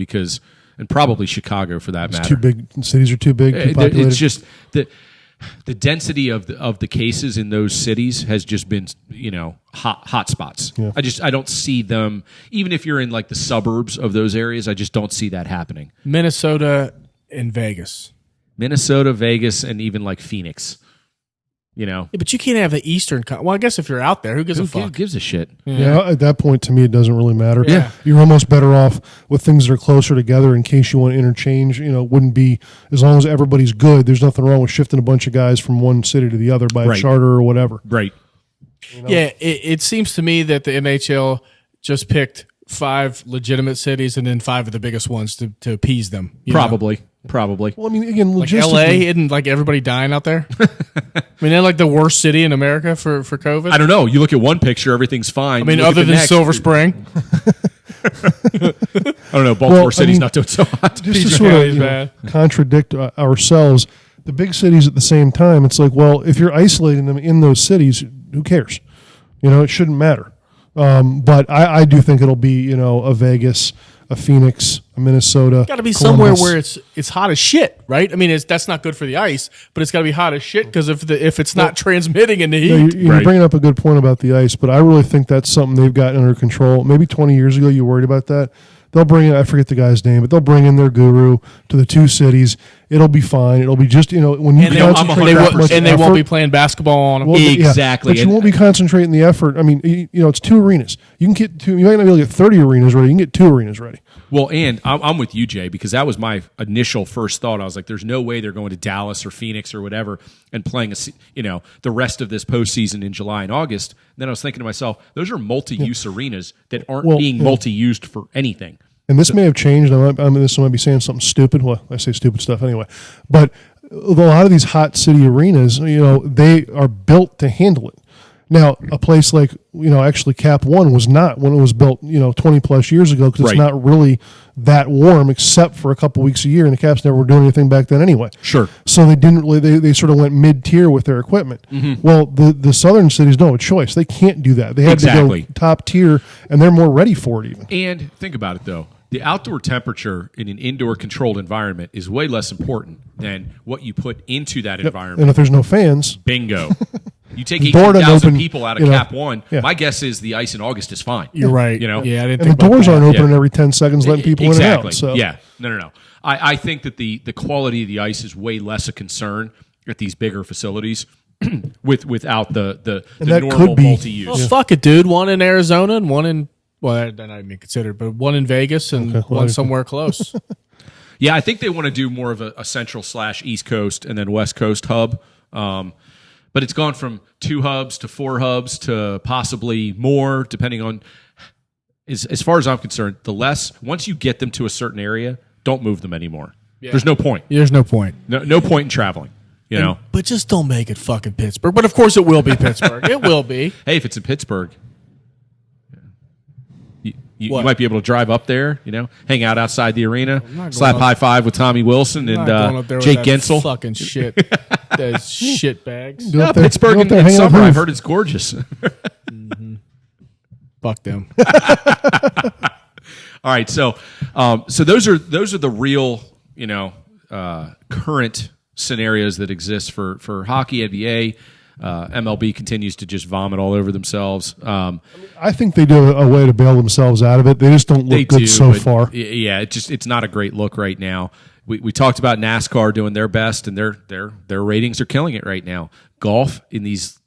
A: and probably Chicago for that matter.
C: Too big. Cities are too big. Too populated.
A: It's just the density of the cases in those cities has just been hot spots.
C: Yeah.
A: I don't see them, even if you're in like the suburbs of those areas. I just don't see that happening.
B: Minnesota and Vegas.
A: Minnesota, Vegas, and even like Phoenix.
B: Yeah, but you can't have the Eastern. Well, I guess if you're out there, who gives a
A: Who
B: fuck?
A: gives a shit?
C: Yeah, at that point, to me, it doesn't really matter.
B: Yeah.
C: You're almost better off with things that are closer together in case you want to interchange. It wouldn't be, as long as everybody's good, there's nothing wrong with shifting a bunch of guys from one city to the other by
A: Right.
C: a charter or whatever.
A: Right.
B: Yeah, it seems to me that the NHL just picked 5 legitimate cities and then 5 of the biggest ones to appease them. you know?
A: Probably.
C: Well, I mean, again,
B: Like
C: logistically,
B: LA, isn't like everybody dying out there? I mean, they're like the worst city in America for COVID.
A: I don't know. You look at one picture, everything's fine.
B: I mean,
A: You look
B: other
A: at the
B: than
A: next,
B: Silver Spring.
A: I don't know. Baltimore
C: Well, I
A: City's
C: mean,
A: not doing so hot.
C: just to
B: PG
C: sort
B: County's
C: of
B: bad.
C: contradict ourselves, the big cities at the same time, it's like, well, if you're isolating them in those cities, who cares? It shouldn't matter. But I do think it'll be, a Vegas, a Phoenix, a Minnesota.
B: Got to be
C: Columbus.
B: somewhere where it's hot as shit, right? I mean, that's not good for the ice, but it's got to be hot as shit because if it's not transmitting in the
C: Yeah,
B: heat,
C: you're
A: Right.
C: bringing up a good point about the ice, but I really think that's something they've got under control. Maybe 20 years ago you worried about that. They'll bring in, I forget the guy's name, but they'll bring in their guru to the two cities. It'll be fine. It'll be just, when you
B: And
C: concentrate that much
B: they won't
C: effort-
B: be playing basketball on them.
C: well,
A: Exactly.
C: but you
A: And-
C: won't be concentrating the effort. I mean, it's two arenas. You can get two. You might not be able to get 30 arenas ready. You can get two arenas ready.
A: Well, and I'm with you, Jay, because that was my initial first thought. I was like, "There's no way they're going to Dallas or Phoenix or whatever and playing the rest of this postseason in July and August." And then I was thinking to myself, those are multi-use arenas that aren't being multi-used for anything.
C: And this may have changed. This might be saying something stupid. Well, I say stupid stuff anyway. But a lot of these hot city arenas, they are built to handle it. Now, a place like, actually Cap One was not when it was built, 20 plus years ago, because
A: Right.
C: it's not really that warm except for a couple weeks a year, and the Caps never were doing anything back then anyway.
A: Sure.
C: So they didn't really, they sort of went mid-tier with their equipment.
A: Mm-hmm.
C: Well, the southern cities don't have a choice. They can't do that. They had
A: Exactly.
C: to go top tier, and they're more ready for it even.
A: And think about it, though. The outdoor temperature in an indoor controlled environment is way less important than what you put into that environment.
C: And if there's no fans,
A: Bingo. You take
C: door doesn't
A: 18,000
C: open,
A: people out of Cap One.
C: Yeah.
A: My guess is the ice in August is fine.
B: You're right.
A: Yeah, I
B: didn't
C: and the
B: think about
C: doors
B: that.
C: aren't opening
A: Yeah.
C: every 10 seconds, letting people in and
A: Exactly.
C: out. So
A: Yeah. No. I think that the quality of the ice is way less a concern at these bigger facilities without the
C: that
A: normal
C: could be-
A: multi-use.
B: Well, fuck it, dude. One in Arizona and one in, well, they're not even considered, but one in Vegas and one somewhere close.
A: Yeah, I think they want to do more of a central / East Coast and then West Coast hub. But it's gone from 2 hubs to 4 hubs to possibly more, depending on. As far as I'm concerned, once you get them to a certain area, don't move them anymore. There's no point.
B: There's no point.
A: No point in traveling.
B: But just don't make it fucking Pittsburgh. But of course it will be Pittsburgh. It will be.
A: Hey, if it's in Pittsburgh, you
B: What?
A: might be able to drive up there, hang out outside the arena,
B: going
A: slap
B: up-
A: high five with Tommy Wilson
B: I'm
A: and
B: not going up there with
A: Jake
B: that
A: Gensel.
B: Fucking shit. Those shit bags.
C: Go
A: Yeah,
C: up there-
A: Pittsburgh
C: go up
A: in,
C: there,
A: in
C: hang out with
A: summer, I've
C: Hoof.
A: heard it's gorgeous.
B: Fuck them.
A: All right, so those are the real current scenarios that exist for hockey, NBA. MLB continues to just vomit all over themselves.
C: I think they do a way to bail themselves out of it. They just don't
A: They
C: look good
A: do,
C: so
A: but
C: far.
A: Yeah, it's not a great look right now. We talked about NASCAR doing their best, and their ratings are killing it right now. Golf in these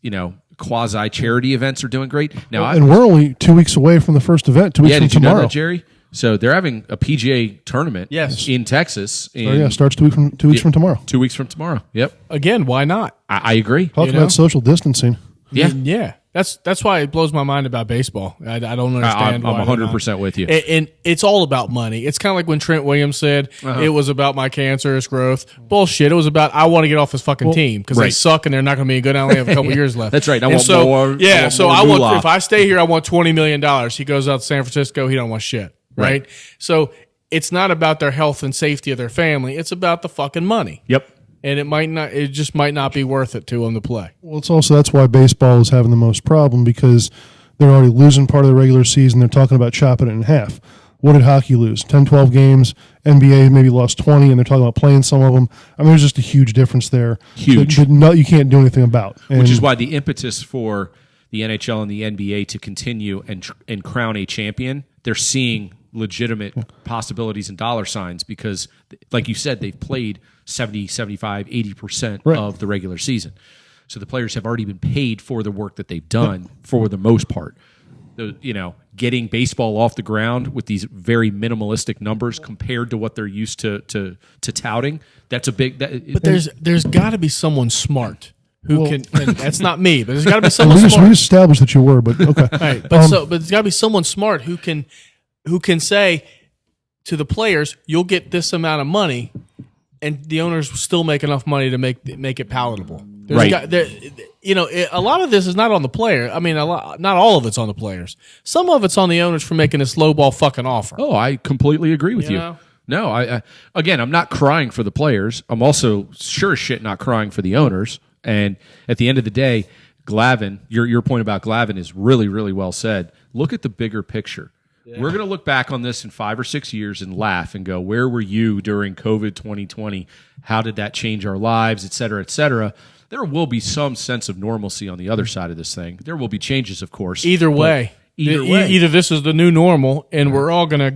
A: quasi charity events are doing great now.
C: And we're only 2 weeks away from the first event. 2 weeks
A: Yeah,
C: from
A: did you know
C: tomorrow.
A: that, Jerry? So they're having a PGA tournament
B: Yes.
A: in Texas.
C: Oh, yeah, starts 2 weeks from tomorrow.
A: 2 weeks from tomororrow. Yep.
B: Again, why not?
A: I agree.
C: Talk
B: You know?
C: about social distancing.
A: Yeah.
B: Yeah. That's why it blows my mind about baseball. I don't understand.
A: I'm
B: why they're not.
A: 100% with you.
B: And it's all about money. It's kind of like when Trent Williams said it was about my cancerous growth. Bullshit. It was about I want to get off this fucking team because they
A: right.
B: suck and they're not going to be good. I only have a couple years left.
A: That's right. I
B: And
A: want
B: so,
A: more-
B: Yeah.
A: I want
B: so
A: more
B: I want
A: moolah.
B: if I stay here, I want $20 million. He goes out to San Francisco. He don't want shit. Right. So it's not about their health and safety of their family. It's about the fucking money.
A: Yep.
B: And it just might not be worth it to them to play.
C: Well, it's also that's why baseball is having the most problem because they're already losing part of the regular season. They're talking about chopping it in half. What did hockey lose? 10, 12 games. NBA maybe lost 20, and they're talking about playing some of them. I mean, there's just a huge difference there.
A: Huge.
C: That you can't do anything about.
A: Which is
C: And-
A: why the impetus for the NHL and the NBA to continue and crown a champion, they're seeing legitimate possibilities and dollar signs because, like you said, they've played 70, 75, 80%
C: Right.
A: of the regular season. So the players have already been paid for the work that they've done for the most part. Getting baseball off the ground with these very minimalistic numbers compared to what they're used to touting, that's a big.
B: But there's got to be someone smart who can. And that's not me, but there's got to be
C: we
B: someone
C: just
B: smart.
C: established that you were, but okay.
B: Right, but there's got to be someone smart who can say to the players, "You'll get this amount of money," and the owners will still make enough money to make it palatable.
A: Right.
B: A lot of this is not on the player. I mean, not all of it's on the players. Some of it's on the owners for making this lowball fucking offer.
A: Oh, I completely agree with
B: You
A: you.
B: know?
A: No, again, I'm not crying for the players. I'm also sure as shit not crying for the owners. And at the end of the day, Glavine, your point about Glavine is really, really well said. Look at the bigger picture. Yeah. We're going to look back on this in 5 or 6 years and laugh and go, where were you during COVID 2020? How did that change our lives, et cetera, et cetera? There will be some sense of normalcy on the other side of this thing. There will be changes, of course.
B: Either way.
A: Either way.
B: Either this is the new normal and we're all going to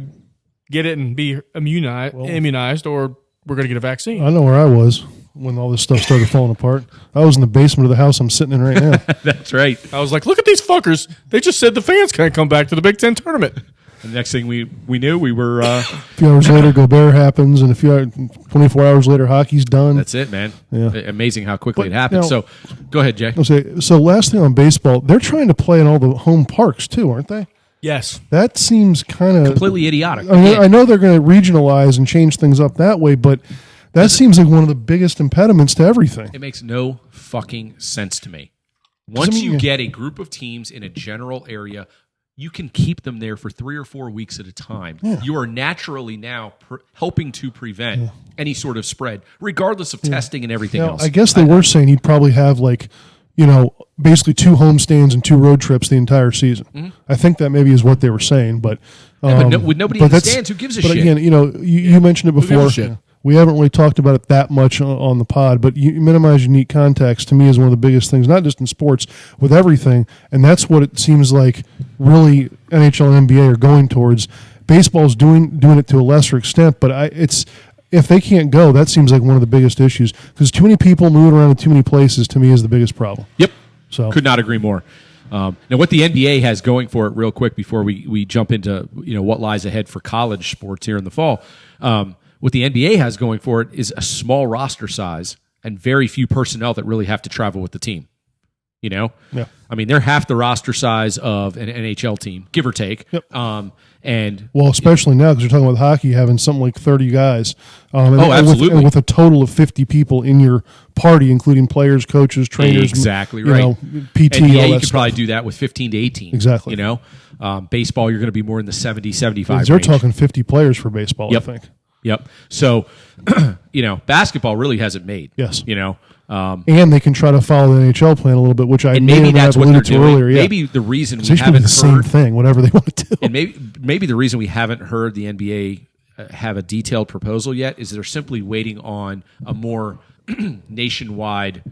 B: get it and be immunized, or we're going to get a vaccine.
C: I know where I was when all this stuff started falling apart. I was in the basement of the house I'm sitting in right now.
A: That's right.
B: I was like, look at these fuckers. They just said the fans can't come back to the Big Ten tournament.
A: And the next thing we knew, we were.
C: A few hours later, Gobert happens, and 24 hours later, hockey's done.
A: That's it, man.
C: Yeah.
A: Amazing how quickly it happened.
C: Now-
A: So, go ahead, Jay.
C: I'll say, so last thing on baseball, they're trying to play in all the home parks too, aren't they?
B: Yes.
C: That seems kind of
A: Completely idiotic.
C: I know they're going to regionalize and change things up that way, but that seems like one of the biggest impediments to everything.
A: It makes no fucking sense to me. Once you get a group of teams in a general area, you can keep them there for 3 or 4 weeks at a time.
C: Yeah.
A: You are naturally now helping to prevent any sort of spread, regardless of testing and everything
C: Now,
A: else.
C: I guess they were saying you'd probably have basically 2 homestands and 2 road trips the entire season.
A: Mm-hmm.
C: I think that maybe is what they were saying, but
A: with nobody in the
C: that's-
A: stands, who gives a
C: but
A: shit?
C: again, you mentioned it
B: gives a
C: before.
B: shit?
C: We haven't really talked about it that much on the pod, but you minimize unique context to me is one of the biggest things, not just in sports, with everything. And that's what it seems like really NHL and NBA are going towards. Baseball's doing it to a lesser extent, but if they can't go, that seems like one of the biggest issues because too many people moving around in too many places to me is the biggest problem.
A: Yep.
C: So
A: Could not agree more. Now, what the NBA has going for it, real quick, before we jump into what lies ahead for college sports here in the fall, what the NBA has going for it is a small roster size and very few personnel that really have to travel with the team.
C: Yeah.
A: I mean, they're half the roster size of an NHL team, give or take.
C: Yep.
A: And
C: Well, especially now because you're talking about hockey having something like 30 guys.
A: Absolutely.
C: And with a total of 50 people in your party, including players, coaches, trainers.
A: Exactly right.
C: PT,
A: NBA,
C: all
A: you
C: that
A: could
C: stuff.
A: probably do that with 15 to 18.
C: Exactly.
A: Baseball, you're going to be more in the 70, 75
C: They're
A: range.
C: talking 50 players for baseball,
A: Yep.
C: I think.
A: Yep. So, basketball really hasn't made.
C: Yes.
A: And
C: And they can try to follow the NHL plan a little bit, which I may
A: maybe
C: or may
A: that's
C: have
A: what they're
C: alluded to
A: doing.
C: earlier. Yeah.
A: Maybe the reason we
C: They should do
A: haven't
C: the same
A: heard,
C: thing, whatever they want to do.
A: and maybe the reason we haven't heard the NBA have a detailed proposal yet is they're simply waiting on a more nationwide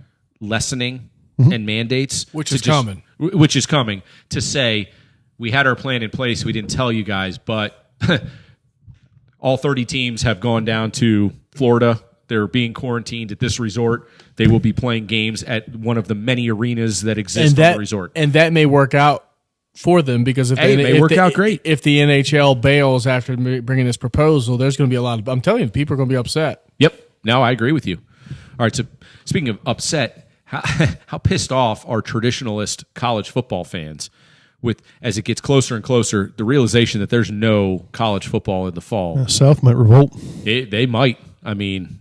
A: lessening and mandates,
B: Which
A: to
B: is coming.
A: Which is coming to say we had our plan in place. We didn't tell you guys, but all 30 teams have gone down to Florida. They're being quarantined at this resort. They will be playing games at one of the many arenas that exist on the resort.
B: And that may work out for them because if
A: It may work out great.
B: If the NHL bails after bringing this proposal, there's going to be a lot of. I'm telling you, people are going to be upset.
A: Yep. No, I agree with you. All right. So speaking of upset, how pissed off are traditionalist college football fans with, as it gets closer and closer, the realization that there's no college football in the fall?
C: South might revolt.
A: They might. I mean,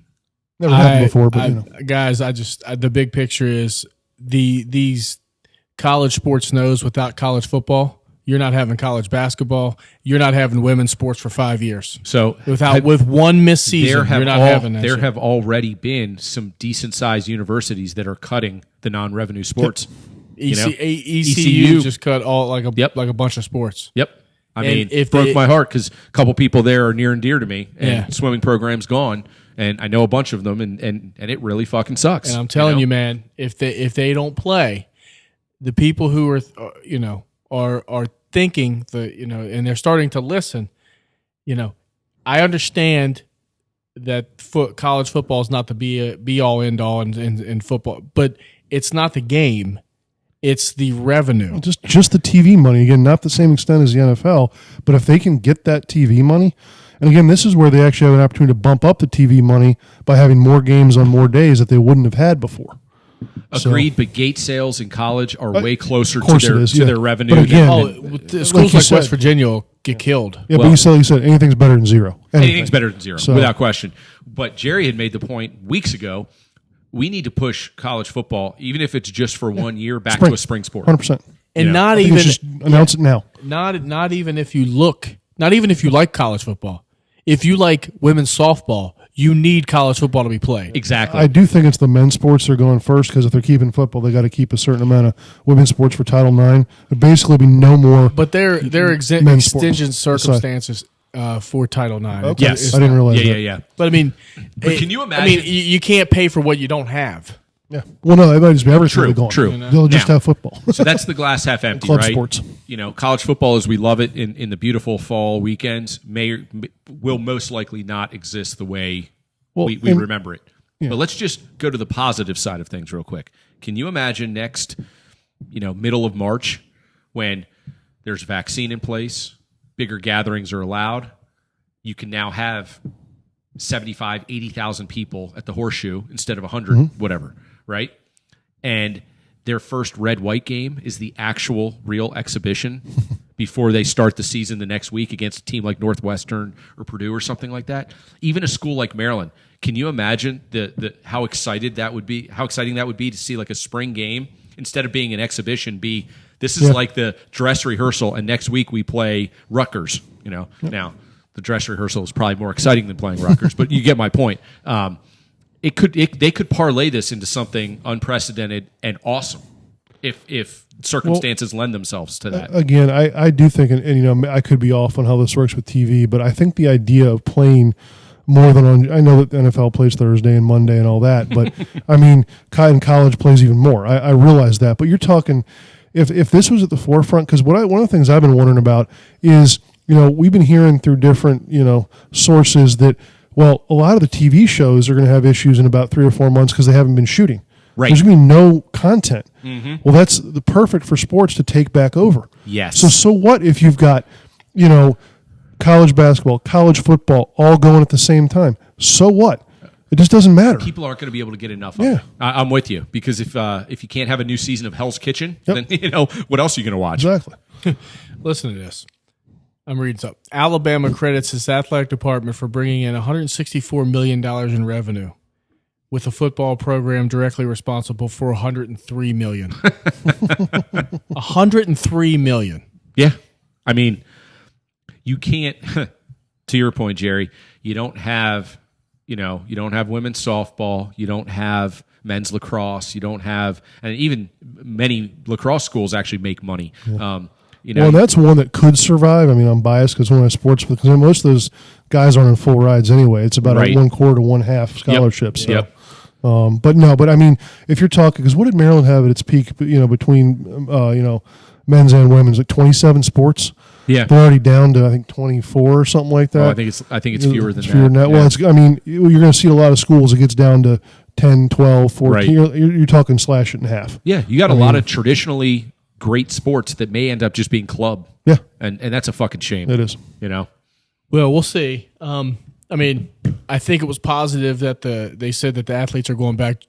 C: Never happened before, but
B: Guys, the big picture is these college sports knows without college football, you're not having college basketball. You're not having women's sports for 5 years.
A: so
B: With one missed season, you're not having that.
A: there
B: shit.
A: have already been some decent sized universities that are cutting the non-revenue sports.
B: ECU just cut all like a bunch of sports.
A: Yep. I
B: And
A: mean,
B: if
A: it broke
B: they-
A: my heart because a couple people there are near and dear to me, and
B: Yeah.
A: swimming program's gone, and I know a bunch of them, and it really fucking sucks.
B: And I'm telling you, man, if they don't play, the people who are are thinking and they're starting to listen. I understand that college football is not the be all end all in football, but it's not the game; it's the revenue.
C: just the TV money. Again, not the same extent as the NFL, but if they can get that TV money, and again, this is where they actually have an opportunity to bump up the TV money by having more games on more days that they wouldn't have had before.
A: Agreed, but gate sales in college are way closer to
C: course it
A: their
C: is,
A: to
C: yeah.
A: their revenue.
C: But again,
B: Schools
C: you
B: like
C: said-
B: West Virginia will get killed.
C: Yeah,
A: Well-
C: but you said anything's better than zero.
A: anything's better than zero,
C: So-
A: without question. But Jerry had made the point weeks ago. We need to push college football, even if it's just for 1 year, back to a spring sport.
C: 100%.
B: And
A: Yeah.
B: not
C: I think
B: even
C: it's just announce it now.
B: not even if you like college football. If you like women's softball, you need college football to be played.
A: Exactly.
C: I do think it's the men's sports they're going first because if they're keeping football, they got to keep a certain amount of women's sports for Title IX. It'd basically be no more.
B: But there are
C: Men's sports.
B: exigent circumstances for Title IX.
C: Okay.
A: yes,
C: I didn't realize
A: Yeah,
C: that.
A: yeah.
B: But I mean,
A: But can you
B: I
A: imagine-
B: mean, you can't pay for what you don't have.
C: Yeah. Well, no, it might just be everything
A: True,
C: gone.
A: true.
C: They'll just
A: Now-
C: have football.
A: So that's the glass half empty,
C: Club
A: right?
C: sports.
A: You know, college football as we love it in the beautiful fall weekends will most likely not exist the way we
C: and-
A: remember it. But let's just go to the positive side of things real quick. Can you imagine next, middle of March when there's a vaccine in place, bigger gatherings are allowed, you can now have 75, 80,000 people at the Horseshoe instead of 100, whatever, right? And their first red-white game is the actual real exhibition before they start the season the next week against a team like Northwestern or Purdue or something like that. Even a school like Maryland. Can you imagine how exciting that would be to see like a spring game instead of being an exhibition this is like the dress rehearsal and next week we play Rutgers, Now, the dress rehearsal is probably more exciting than playing Rutgers, but you get my point. They could parlay this into something unprecedented and awesome if circumstances lend themselves to that.
C: Again, I do think, and I could be off on how this works with TV, but I think the idea of playing more than I know that the NFL plays Thursday and Monday and all that, but I mean, in college plays even more. I realize that, but you're talking if this was at the forefront, because one of the things I've been wondering about is, we've been hearing through different, sources that, well, a lot of the TV shows are going to have issues in about 3 or 4 months because they haven't been shooting.
A: Right.
C: There's going to be no content. Mm-hmm. Well, that's the perfect for sports to take back over.
A: Yes.
C: So what if you've got, college basketball, college football, all going at the same time? So what? It just doesn't matter.
A: People aren't going to be able to get enough of it. I'm with you, because if you can't have a new season of Hell's Kitchen, then what else are you going to watch?
C: Exactly.
B: Listen to this. I'm reading something. Alabama credits its athletic department for bringing in $164 million in revenue, with a football program directly responsible for $103 million. $103 million.
A: Yeah. I mean, you can't, to your point, Jerry, you don't have women's softball, you don't have men's lacrosse, you don't have, and even many lacrosse schools actually make money.
C: Well, that's one that could survive. I mean, I'm biased because when I sports, because most of those guys aren't in full rides anyway. It's about a 1/4 to 1/2 scholarship.
A: Yep.
C: So, but I mean, if you're talking, because what did Maryland have at its peak? Between men's and women's, like 27 sports.
A: Yeah,
C: they're already down to I think 24 or something like that.
A: Oh, I think it's fewer than that.
C: Fewer than that.
A: Yeah.
C: Well, you're going to see a lot of schools. It gets down to 10, 12, 14.
A: Right.
C: You're talking slash it in half.
A: Yeah, you got a lot of traditionally great sports that may end up just being club.
C: Yeah,
A: and that's a fucking shame.
C: It is.
B: Well, we'll see. I mean, I think it was positive that they said that the athletes are going back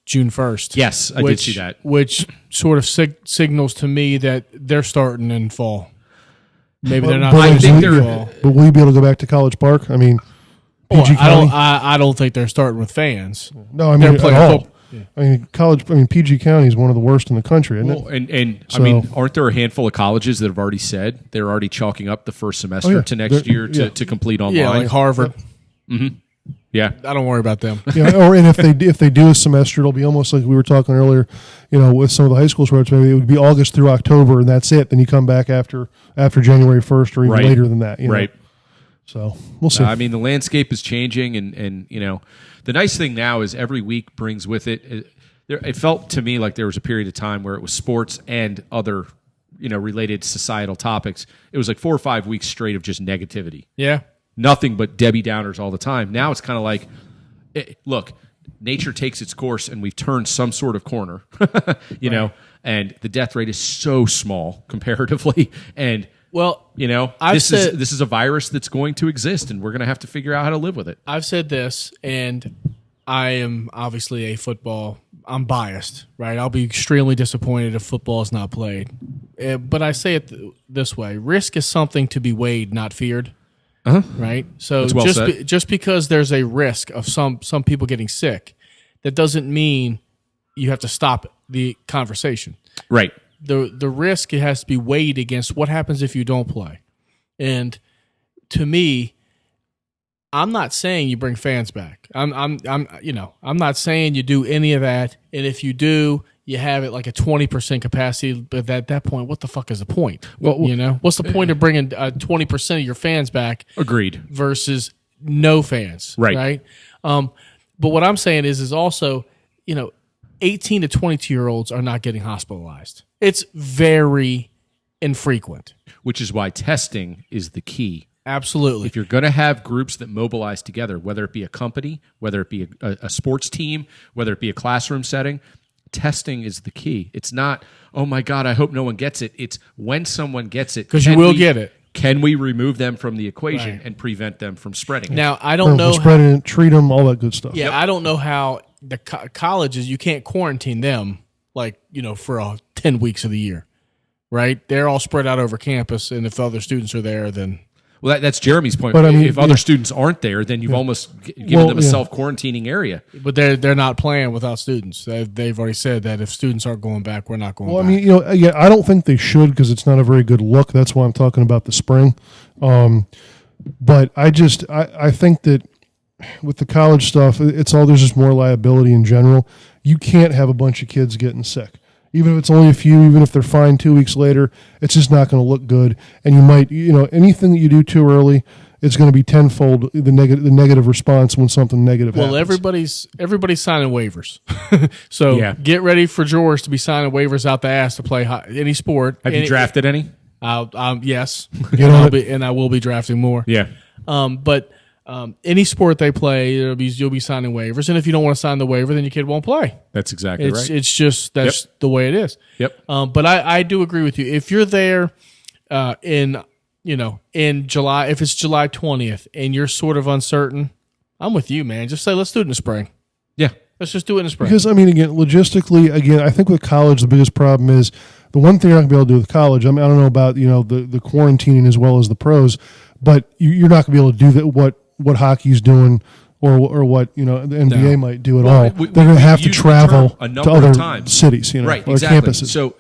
B: June 1st.
A: Yes, I did see that.
B: Which sort of signals to me that they're starting in fall. Maybe they're not.
A: I think
C: but will you be able to go back to College Park? I mean, PG County?
B: I don't think they're starting with fans.
C: No, I mean at all. Yeah. I mean, PG County is one of the worst in the country, isn't it?
A: And I mean, aren't there a handful of colleges that have already said they're already chalking up the first semester to next year to complete online?
B: Yeah, like Harvard.
A: Mm-hmm. Yeah,
B: I don't worry about them.
C: And if they do a semester, it'll be almost like we were talking earlier. With some of the high school sports, maybe it would be August through October, and that's it. Then you come back after January 1st or even later than that.
A: Right.
C: So we'll see.
A: I mean, the landscape is changing, and the nice thing now is every week brings with it. It felt to me like there was a period of time where it was sports and other related societal topics. It was like 4 or 5 weeks straight of just negativity.
B: Yeah.
A: Nothing but Debbie Downers all the time. Now it's kind of like, look, nature takes its course, and we've turned some sort of corner, and the death rate is so small comparatively. And, this is a virus that's going to exist, and we're going to have to figure out how to live with it.
B: I've said this, and I am obviously I'm biased, right? I'll be extremely disappointed if football is not played. But I say it this way. Risk is something to be weighed, not feared.
A: Uh-huh.
B: Right. So
A: well
B: just because there's a risk of some people getting sick, that doesn't mean you have to stop the conversation.
A: Right.
B: The risk, it has to be weighed against what happens if you don't play. And to me, I'm not saying you bring fans back. I'm not saying you do any of that. And if you do, you have it like a 20% capacity, but at that point, what the fuck is the point?
A: Well,
B: what's the point of bringing 20% of your fans back?
A: Agreed.
B: Versus no fans,
A: right?
B: But what I'm saying is also, 18 to 22-year-olds are not getting hospitalized. It's very infrequent.
A: Which is why testing is the key.
B: Absolutely.
A: If you're going to have groups that mobilize together, whether it be a company, whether it be a sports team, whether it be a classroom setting, testing is the key. It's not, oh my God, I hope no one gets it. It's when someone gets it.
B: Because you will get it.
A: Can we remove them from the equation
B: Right.
A: and prevent them from spreading it?
B: Now, I don't know.
C: Spreading it, treat them, all that good stuff.
B: Yeah, I don't know how the colleges, you can't quarantine them for 10 weeks of the year, right? They're all spread out over campus, and if other students are there, then
A: Well, that's Jeremy's point.
C: But, I mean,
A: if other students aren't there, then you've almost given them a self-quarantining area.
B: but they're not playing without students. They've already said that if students aren't going back, we're not going
C: Well,
B: back.
C: I mean, I don't think they should because it's not a very good look. That's why I'm talking about the spring. But I think that with the college stuff, there's just more liability in general. You can't have a bunch of kids getting sick. Even if it's only a few, even if they're fine 2 weeks later, it's just not going to look good. And you might, anything that you do too early, it's going to be tenfold the negative response when something negative happens.
B: Well, everybody's signing waivers, so
A: Yeah.
B: get ready for George to be signing waivers out the ass to play any sport.
A: Have you drafted any?
B: Yes,
C: Get on it.
B: and I will be drafting more.
A: Yeah.
B: But any sport they play, you'll be signing waivers, and if you don't want to sign the waiver, then your kid won't play.
A: That's exactly
B: It's
A: right.
B: it's just that's the way it is.
A: Yep.
B: But I do agree with you. If you're there in July, if it's July 20th and you're sort of uncertain, I'm with you, man. Just say let's do it in the spring.
A: Yeah.
B: Let's just do it in the spring.
C: Because, again, logistically, I think with college, the biggest problem is the one thing you're not going to be able to do with college. I don't know about, the quarantining as well as the pros, but you're not going to be able to do that, what hockey's doing or what, the NBA might do at all.
A: we-
C: They're going to have
A: we've
C: to
A: used the
C: travel
A: term a
C: to
A: number of
C: other
A: times.
C: cities,
A: Right,
C: or
A: exactly.
C: campuses.
A: So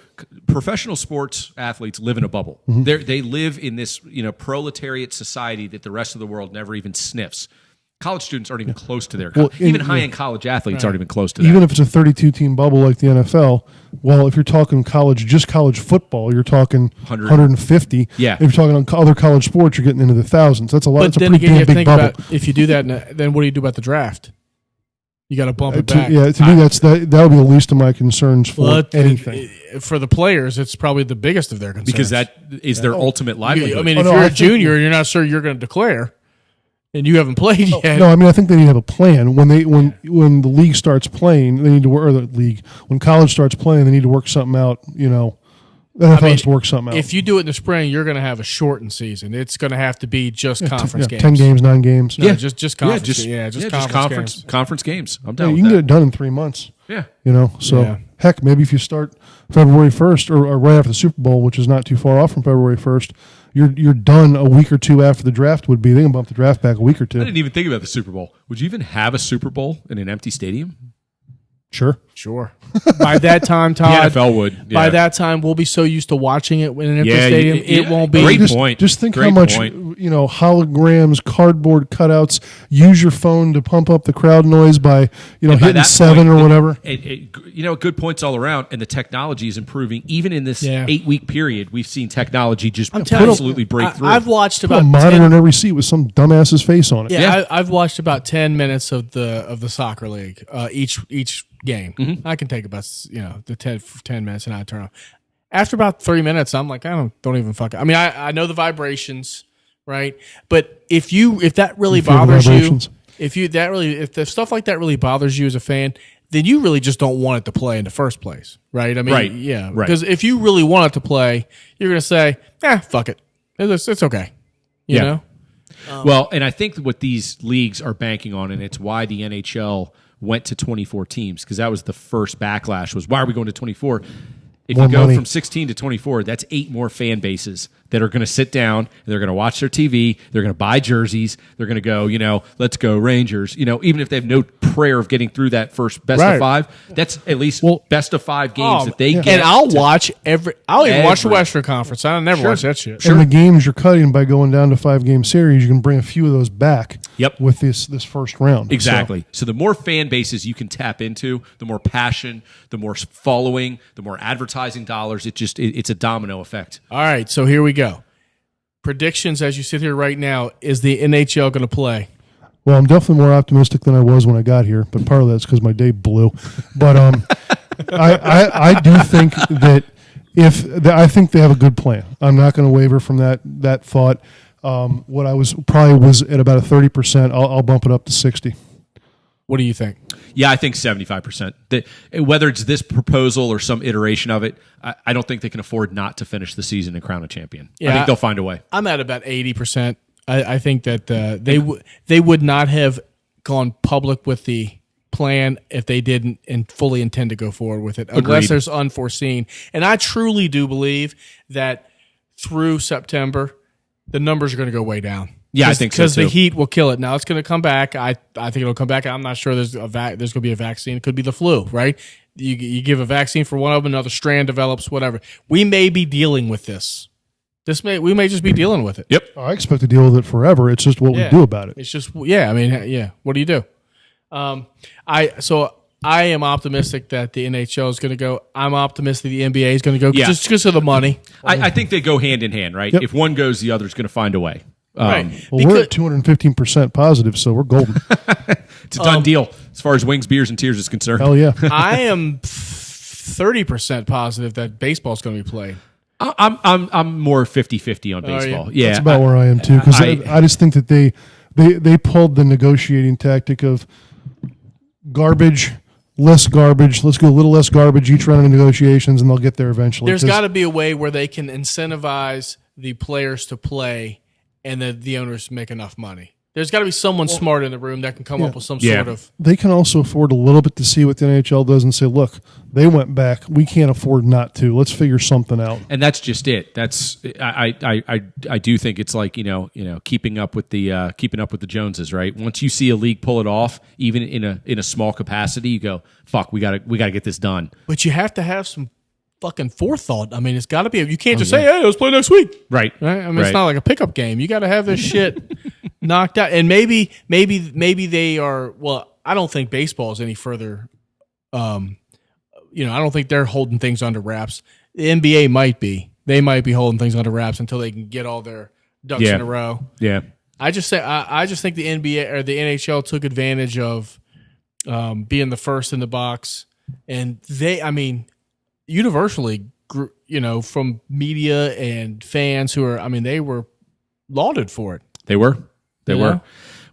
A: professional sports athletes live in a bubble. They live in this, proletariat society that the rest of the world never even sniffs. College students aren't even close to their. Even high-end college athletes aren't even close to that.
C: Even if it's a 32-team bubble like the NFL, well, if you're talking just college football, you're talking 150.
A: Yeah.
C: If you're talking on other college sports, you're getting into the thousands. That's a lot.
B: But
C: It's a
B: then
C: pretty
B: again, you
C: damn
B: have to
C: big
B: think
C: bubble.
B: about if you do that, then what do you do about the draft? You got to bump it
C: To
B: back.
C: me, that would be the least of my concerns for
B: Well,
C: anything.
B: For the players, it's probably the biggest of their concerns.
A: because that is their ultimate livelihood.
B: I mean,
C: Oh,
B: if
C: no,
B: you're
C: I
B: a
C: think-
B: junior and you're not sure you're going to declare, and you haven't played yet,
C: No, I think they need to have a plan when the league starts playing. They need to work, or the league when college starts playing. They need to work something out. The NFL has to work something out.
B: if you do it in the spring, you're going to have a shortened season. It's going to have to be just conference games.
C: 10 games, 9 games.
B: No, just conference.
A: just
B: conference games.
A: conference games. I'm
C: Yeah,
A: down
C: you
A: with
C: can
A: that.
C: get it done in 3 months.
A: Yeah.
C: So
B: Yeah.
C: heck, maybe if you start February 1st or right after the Super Bowl, which is not too far off from February 1st, you're done a week or two after the draft would be. They can bump the draft back a week or
A: I
C: two.
A: didn't even think about the Super Bowl. Would you even have a Super Bowl in an empty stadium?
C: Sure.
B: Sure. By that time,
A: The
B: Todd,
A: NFL would.
B: by
A: yeah.
B: that time, we'll be so used to watching it in an empty
A: Yeah,
B: stadium,
A: yeah,
B: it won't be.
A: great
C: just,
A: point.
C: Just think
A: Great
C: how much
A: point.
C: holograms, cardboard cutouts. Use your phone to pump up the crowd noise by
A: And by
C: hitting
A: that
C: 7
A: point,
C: or whatever.
A: Good points all around, and the technology is improving. Even in this
B: Yeah.
A: 8-week period, we've seen technology just
B: telling you,
A: absolutely break through.
B: I've watched
C: Put a
B: about
C: monitor
B: 10,
C: in every seat with some dumbass's face on it.
B: Yeah, I've watched about 10 minutes of the soccer league each game.
A: Mm-hmm.
B: I can take about the 10 minutes and I turn off. After about 3 minutes, I'm like, I don't even fuck it. I mean, I know the vibrations, right? But if that really
C: You feel the
B: bothers you,
C: vibrations?
B: if the stuff like that really bothers you as a fan, then you really just don't want it to play in the first place, right? I mean,
A: Right.
B: yeah,
A: Right.
B: because if you really want it to play, you're gonna say, fuck it, it's okay, you
A: Yeah.
B: know.
A: Well, and I think what these leagues are banking on, and it's why the NHL went to 24 teams, because that was the first backlash was, why are we going to 24? If
C: More
A: you go
C: money.
A: from 16 to 24, that's 8 more fan bases that are going to sit down, and they're going to watch their TV, they're going to buy jerseys, they're going to go, let's go Rangers. Even if they have no prayer of getting through that first best
B: Right.
A: of 5, that's at least best of 5 games
B: Oh,
A: that they get.
B: and I'll watch I'll even watch the
A: Every-
B: Western Conference. I never watch that shit.
C: And the games you're cutting by going down to 5-game series, you can bring a few of those back.
A: Yep.
C: With this first round.
A: Exactly. So the more fan bases you can tap into, the more passion, the more following, the more advertising dollars. It's a domino effect.
B: All right, so here we go. Predictions as you sit here right now: is the NHL going to play?
C: Well, I'm definitely more optimistic than I was when I got here, but part of that's because my day blew. But I do think that I think they have a good plan. I'm not going to waver from that thought. What I was at about a 30%. I'll bump it up to 60.
B: What do you think?
A: Yeah, I think 75%. Whether it's this proposal or some iteration of it, I don't think they can afford not to finish the season and crown a champion. I think they'll find a way.
B: I'm at about 80%. I think that they would not have gone public with the plan if they didn't and fully intend to go forward with it, unless there's unforeseen. And I truly do believe that through September, the numbers are going to go way down.
A: Yeah, I think so,
B: because
A: too.
B: the heat will kill it. Now it's going to come back. I think it'll come back. I'm not sure there's going to be a vaccine. It could be the flu, right? You give a vaccine for one of them, another strand develops, whatever. We may be dealing with this. We may just be dealing with it.
A: Yep.
C: I expect to deal with it forever. It's just what we do about it.
B: It's just I mean, yeah. What do you do? I am optimistic that the NHL is going to go. I'm optimistic the NBA is going to go just because of the money.
A: I think they go hand in hand, right?
C: Yep.
A: If one goes, the other's going to find a way.
B: Right.
C: Well, we're at 215% positive, so we're golden.
A: It's a done deal as far as wings, beers, and tears is concerned.
C: Hell yeah.
B: I am 30% positive that baseball's going to be played.
A: I'm more 50-50 on baseball. Yeah,
C: That's about where I am too, because I just think that they pulled the negotiating tactic of garbage, less garbage. Let's go a little less garbage each round of negotiations, and they'll get there eventually.
B: There's got to be a way where they can incentivize the players to play, and the owners make enough money. There's got to be someone smart in the room that can come up with some sort of.
C: They can also afford a little bit to see what the NHL does and say, look, they went back. We can't afford not to. Let's figure something out.
A: And that's just it. That's I do think it's like keeping up with the Joneses, right? Once you see a league pull it off, even in a small capacity, you go, fuck, we gotta get this done.
B: But you have to have some fucking forethought. I mean, it's got to be. You can't just say, "Hey, let's play next week."
A: Right.
B: I mean, it's not like a pickup game. You got to have this shit knocked out. And maybe they are. Well, I don't think baseball is any further. I don't think they're holding things under wraps. The NBA might be. They might be holding things under wraps until they can get all their ducks in a row.
A: Yeah.
B: I just think the NBA or the NHL took advantage of being the first in the box, and universally, from media and fans they were lauded for it.
A: They were.
B: Yeah.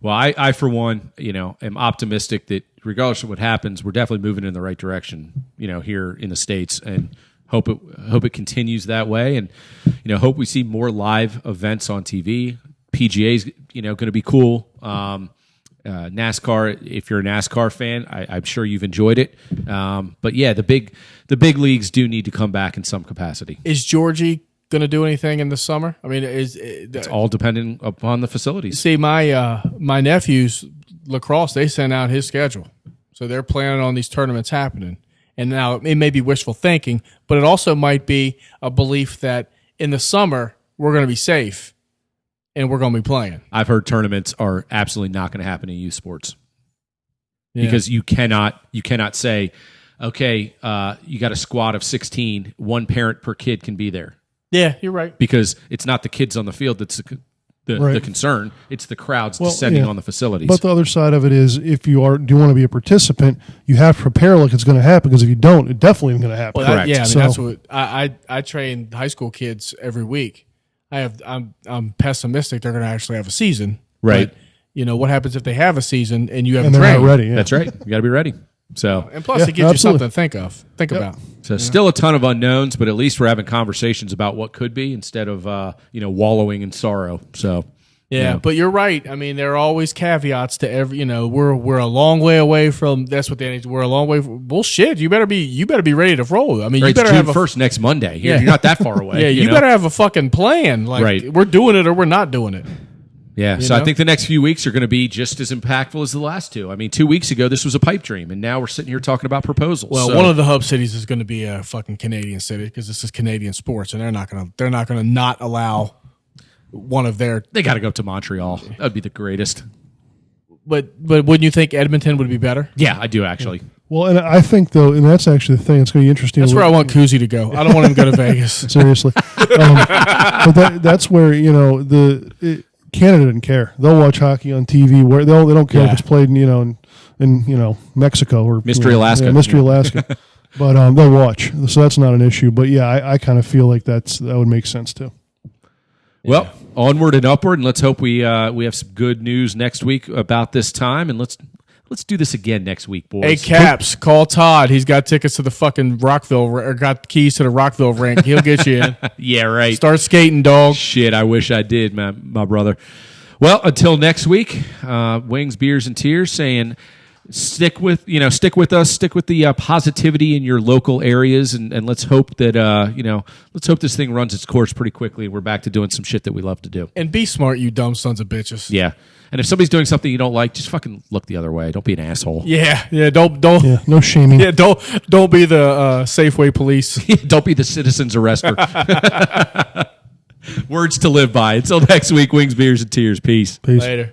A: Well, I for one, am optimistic that regardless of what happens, we're definitely moving in the right direction, here in the States, and hope it continues that way, and hope we see more live events on TV. PGA's, going to be cool. NASCAR, if you're a NASCAR fan, I'm sure you've enjoyed it. But yeah, the big leagues do need to come back in some capacity.
B: Is Georgie going to do anything in the summer? I mean,
A: it's all dependent upon the facilities.
B: See, my nephew's lacrosse, they sent out his schedule, so they're planning on these tournaments happening. And now it may be wishful thinking, but it also might be a belief that in the summer we're going to be safe. And we're going to be playing.
A: I've heard tournaments are absolutely not going to happen in youth sports because you cannot say, okay, you got a squad of 16, one parent per kid can be there.
B: Yeah, you're right.
A: Because it's not the kids on the field that's the concern; it's the crowds descending on the facilities.
C: But the other side of it is, if you do want to be a participant, you have to prepare like it's going to happen. Because if you don't, it definitely isn't going to happen.
B: Well,
A: Correct.
B: That's what I train high school kids every week. I'm pessimistic they're going to actually have a season.
A: Right.
B: But, what happens if they have a season and you haven't
C: they're
B: trained?
C: not ready. Yeah.
A: That's right. You got to be ready. So,
B: and plus, it gives you something to think about.
A: So, still a ton of unknowns, but at least we're having conversations about what could be instead of wallowing in sorrow. So,
B: yeah, but you're right. I mean, there are always caveats to every. We're a long way away from. That's what we're a long way. Bullshit. You better be ready to roll. I mean, you better
A: June
B: have
A: 1st next Monday. You're not that far away.
B: Yeah, you better have a fucking plan. Like we're doing it or we're not doing it.
A: Yeah, so I think the next few weeks are going to be just as impactful as the last two. I mean, 2 weeks ago this was a pipe dream, and now we're sitting here talking about proposals.
B: Well, one of the hub cities is going to be a fucking Canadian city because this is Canadian sports, and they're not going to not allow one of their.
A: They got to go to Montreal. That would be the greatest.
B: But wouldn't you think Edmonton would be better?
A: Yeah, I do actually.
C: Well, and I think though, and that's actually the thing. It's going to be interesting.
B: That's where I want Kuzi to go. I don't want him to go to Vegas.
C: Seriously, but that's where Canada doesn't care. They'll watch hockey on TV. Where they don't care if it's played in Mexico or
A: Mystery Alaska.
C: Mystery Alaska. But they'll watch, so that's not an issue. But yeah, I kind of feel like that would make sense too.
A: Well, onward and upward, and let's hope we have some good news next week about this time, and let's do this again next week, boys.
B: Hey, Caps, call Todd. He's got tickets to the fucking Rockville, or got keys to the Rockville rink. He'll get you in.
A: Yeah, right.
B: Start skating, dog.
A: Shit, I wish I did, my brother. Well, until next week, Wings, Beers, and Tears saying stick with us, stick with the positivity in your local areas, and let's hope that let's hope this thing runs its course pretty quickly. We're back to doing some shit that we love to do.
B: And be smart, you dumb sons of bitches.
A: Yeah. And if somebody's doing something you don't like, just fucking look the other way. Don't be an asshole.
B: Yeah. Don't.
C: Yeah, no shaming.
B: Yeah, don't be the Safeway police.
A: Don't be the citizen's arrester. Words to live by. Until next week, Wings, Beers, and Tears. Peace.
C: Peace.
B: Later.